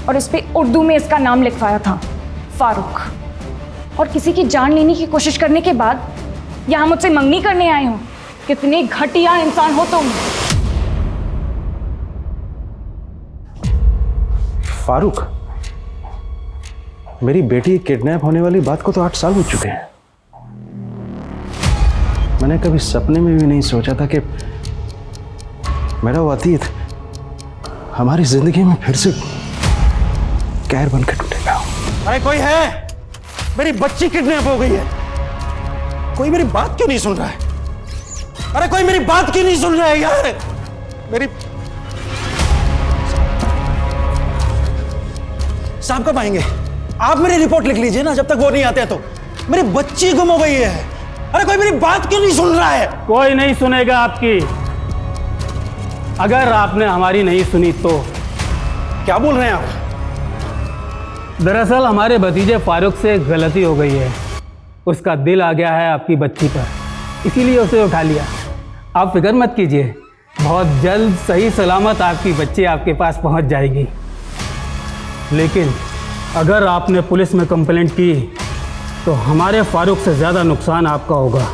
और इस पे उर्दू में इसका नाम लिखवाया था, फारूक। और किसी की जान लेने की कोशिश करने के बाद यहाँ मुझसे मंगनी करने आए हो। कितने घटिया इंसान हो तुम। फारूक, मेरी बेटी किडनैप होने वाली बात को तो 8 साल हो चुके हैं। मैंने कभी सपने में भी नहीं सोचा था कि मेरा वो अतीत हमारी जिंदगी में फिर से कहर बनकर टूटेगा। अरे कोई है? मेरी बच्ची किडनैप हो गई है। कोई मेरी बात क्यों नहीं सुन रहा है? अरे कोई मेरी बात क्यों नहीं सुन रहा है यार? मेरी साहब कब आएंगे? आप मेरी रिपोर्ट लिख लीजिए ना, जब तक वो नहीं आते तो। मेरी बच्ची गुम हो गई है। अरे कोई मेरी बात क्यों नहीं सुन रहा है? कोई नहीं सुनेगा आपकी। अगर आपने हमारी नहीं सुनी तो। क्या बोल रहे हैं आप? दरअसल हमारे भतीजे फारूक से एक गलती हो गई है। उसका दिल आ गया है आपकी बच्ची पर, इसीलिए उसे उठा लिया। आप फिक्र मत कीजिए, बहुत जल्द सही सलामत आपकी बच्ची आपके पास पहुंच जाएगी। लेकिन अगर आपने पुलिस में कंप्लेंट की तो हमारे फारूक से ज़्यादा नुकसान आपका होगा।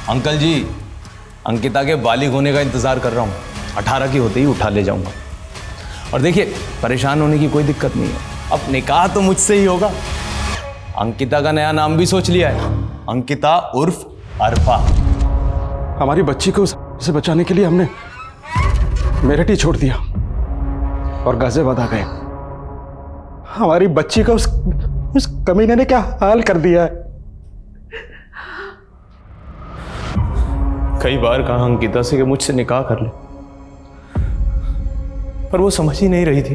अंकल जी, अंकिता के बालिग होने का इंतज़ार कर रहा हूँ। 18 की होते ही उठा ले जाऊँगा। और देखिए, परेशान होने की कोई दिक्कत नहीं है, अब निकाह तो मुझसे ही होगा। अंकिता का नया नाम भी सोच लिया है, अंकिता उर्फ अरफा। हमारी बच्ची को उसे बचाने के लिए हमने मेरठ ही छोड़ दिया और गाजियाबाद आ गए। हमारी बच्ची का उस कमीने ने क्या हाल कर दिया है। कई बार कहा अंकिता से कि मुझसे निकाह कर ले, पर वो समझ ही नहीं रही थी।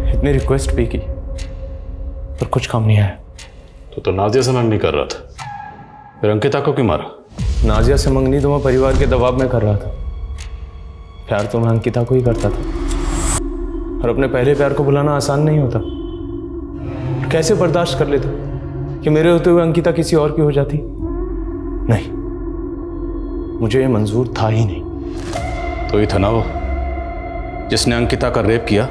इतनी रिक्वेस्ट भी की पर कुछ काम नहीं आया। तो नाजिया से मंगनी कर रहा था, फिर अंकिता को क्यों मारा? नाजिया से मंगनी तो मैं परिवार के दबाव में कर रहा था। प्यार तो मैं अंकिता को ही करता था, और अपने पहले प्यार को भुलाना आसान नहीं होता। कैसे बर्दाश्त कर लेता कि मेरे होते हुए अंकिता किसी और की हो जाती? नहीं, मुझे ये मंजूर था ही नहीं। तो ये था ना वो जिसने अंकिता का रेप किया?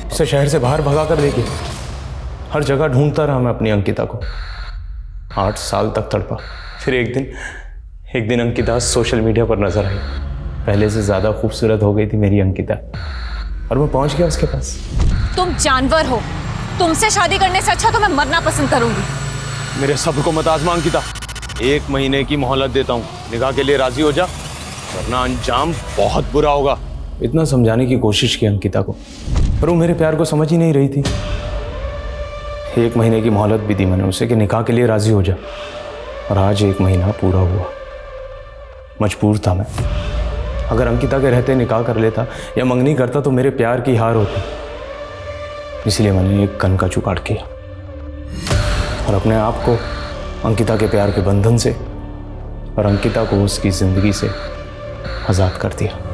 उसे शहर से बाहर भगा कर लेके हर जगह ढूंढता रहा मैं अपनी अंकिता को। 8 साल तक तड़पा। फिर एक दिन अंकिता सोशल मीडिया पर नजर आई। पहले से ज्यादा खूबसूरत हो गई थी मेरी अंकिता, और मैं पहुंच गया उसके पास। तुम जानवर हो, तुमसे शादी करने से अच्छा तो मैं मरना पसंद करूंगी। मेरे सब्र को मत आजमा अंकिता, 1 महीने की मोहलत देता हूँ, निकाह के लिए राजी हो जा, वरना अंजाम बहुत बुरा होगा। इतना समझाने की कोशिश की अंकिता को, पर वो मेरे प्यार को समझ ही नहीं रही थी। 1 महीने की मोहलत भी दी मैंने उसे कि निकाह के लिए राजी हो जा, और आज 1 महीना पूरा हुआ। मजबूर था मैं। अगर अंकिता के रहते निकाह कर लेता या मंगनी करता तो मेरे प्यार की हार होती। इसलिए मैंने एक कन का जुगाड़ किया और अपने आप को अंकिता के प्यार के बंधन से और अंकिता को उसकी जिंदगी से आजाद कर दिया।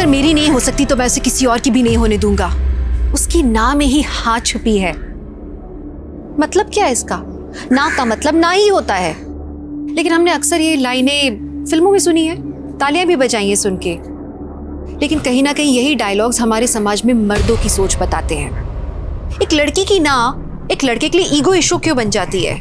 मेरी नहीं हो सकती तो मैं उसे किसी और की भी नहीं होने दूंगा। उसकी ना में ही हाँ छुपी है। मतलब क्या है इसका? ना का मतलब ना ही होता है। लेकिन हमने अक्सर ये लाइनें फिल्मों में सुनी है, तालियां भी बजाई हैं सुन के। लेकिन कहीं ना कहीं यही डायलॉग्स हमारे समाज में मर्दों की सोच बताते हैं। एक लड़की की ना एक लड़के के लिए ईगो इशू क्यों बन जाती है?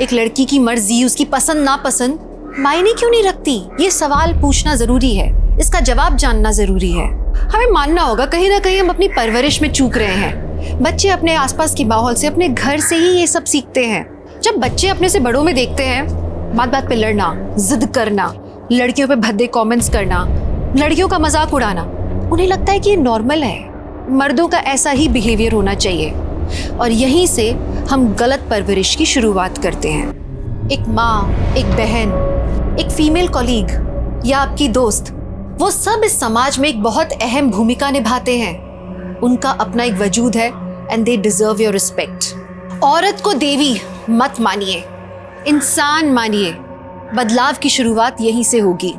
एक लड़की की मर्जी, उसकी पसंद नापसंद मायने क्यों नहीं रखती? ये सवाल पूछना जरूरी है, इसका जवाब जानना जरूरी है। हमें मानना होगा कहीं ना कहीं हम अपनी परवरिश में चूक रहे हैं। बच्चे अपने आसपास के माहौल से, अपने घर से ही ये सब सीखते हैं। जब बच्चे अपने से बड़ों में देखते हैं बात बात पे लड़ना, जिद करना, लड़कियों पे भद्दे कमेंट्स करना, लड़कियों का मजाक उड़ाना, उन्हें लगता है कि ये नॉर्मल है, मर्दों का ऐसा ही बिहेवियर होना चाहिए। और यहीं से हम गलत परवरिश की शुरुआत करते हैं। एक माँ, एक बहन, एक फीमेल कॉलीग या आपकी दोस्त, वो सब इस समाज में एक बहुत अहम भूमिका निभाते हैं। उनका अपना एक वजूद है and they deserve your respect. औरत को देवी मत मानिए, इंसान मानिए। बदलाव की शुरुआत यहीं से होगी।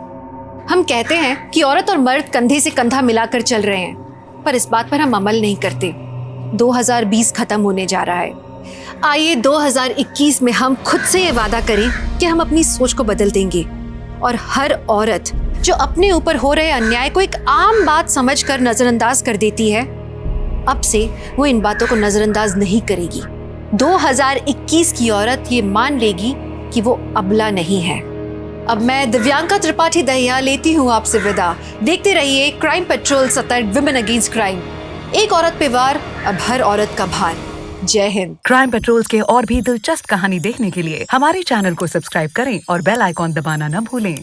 हम कहते हैं कि औरत और मर्द कंधे से कंधा मिलाकर चल रहे हैं, पर इस बात पर हम अमल नहीं करते। 2020 खत्म होने जा रहा है। आइए 2021 में हम खुद से ये वादा करें कि हम अपनी सोच को बदल देंगे और हर औरत जो अपने ऊपर हो रहे अन्याय को एक आम बात समझकर नजरअंदाज कर देती है, अब से वो इन बातों को नजरअंदाज नहीं करेगी। 2021 की औरत ये मान लेगी कि वो अबला नहीं है। अब मैं दिव्यांका त्रिपाठी दहिया लेती हूँ आपसे विदा। देखते रहिए क्राइम पेट्रोल सतर्क, विमेन अगेंस्ट क्राइम। एक औरत पे वार, अब हर औरत का भार। जय हिंद। क्राइम पेट्रोल्स के और भी दिलचस्प कहानी देखने के लिए हमारे चैनल को सब्सक्राइब करें और बेल आइकॉन दबाना न भूलें।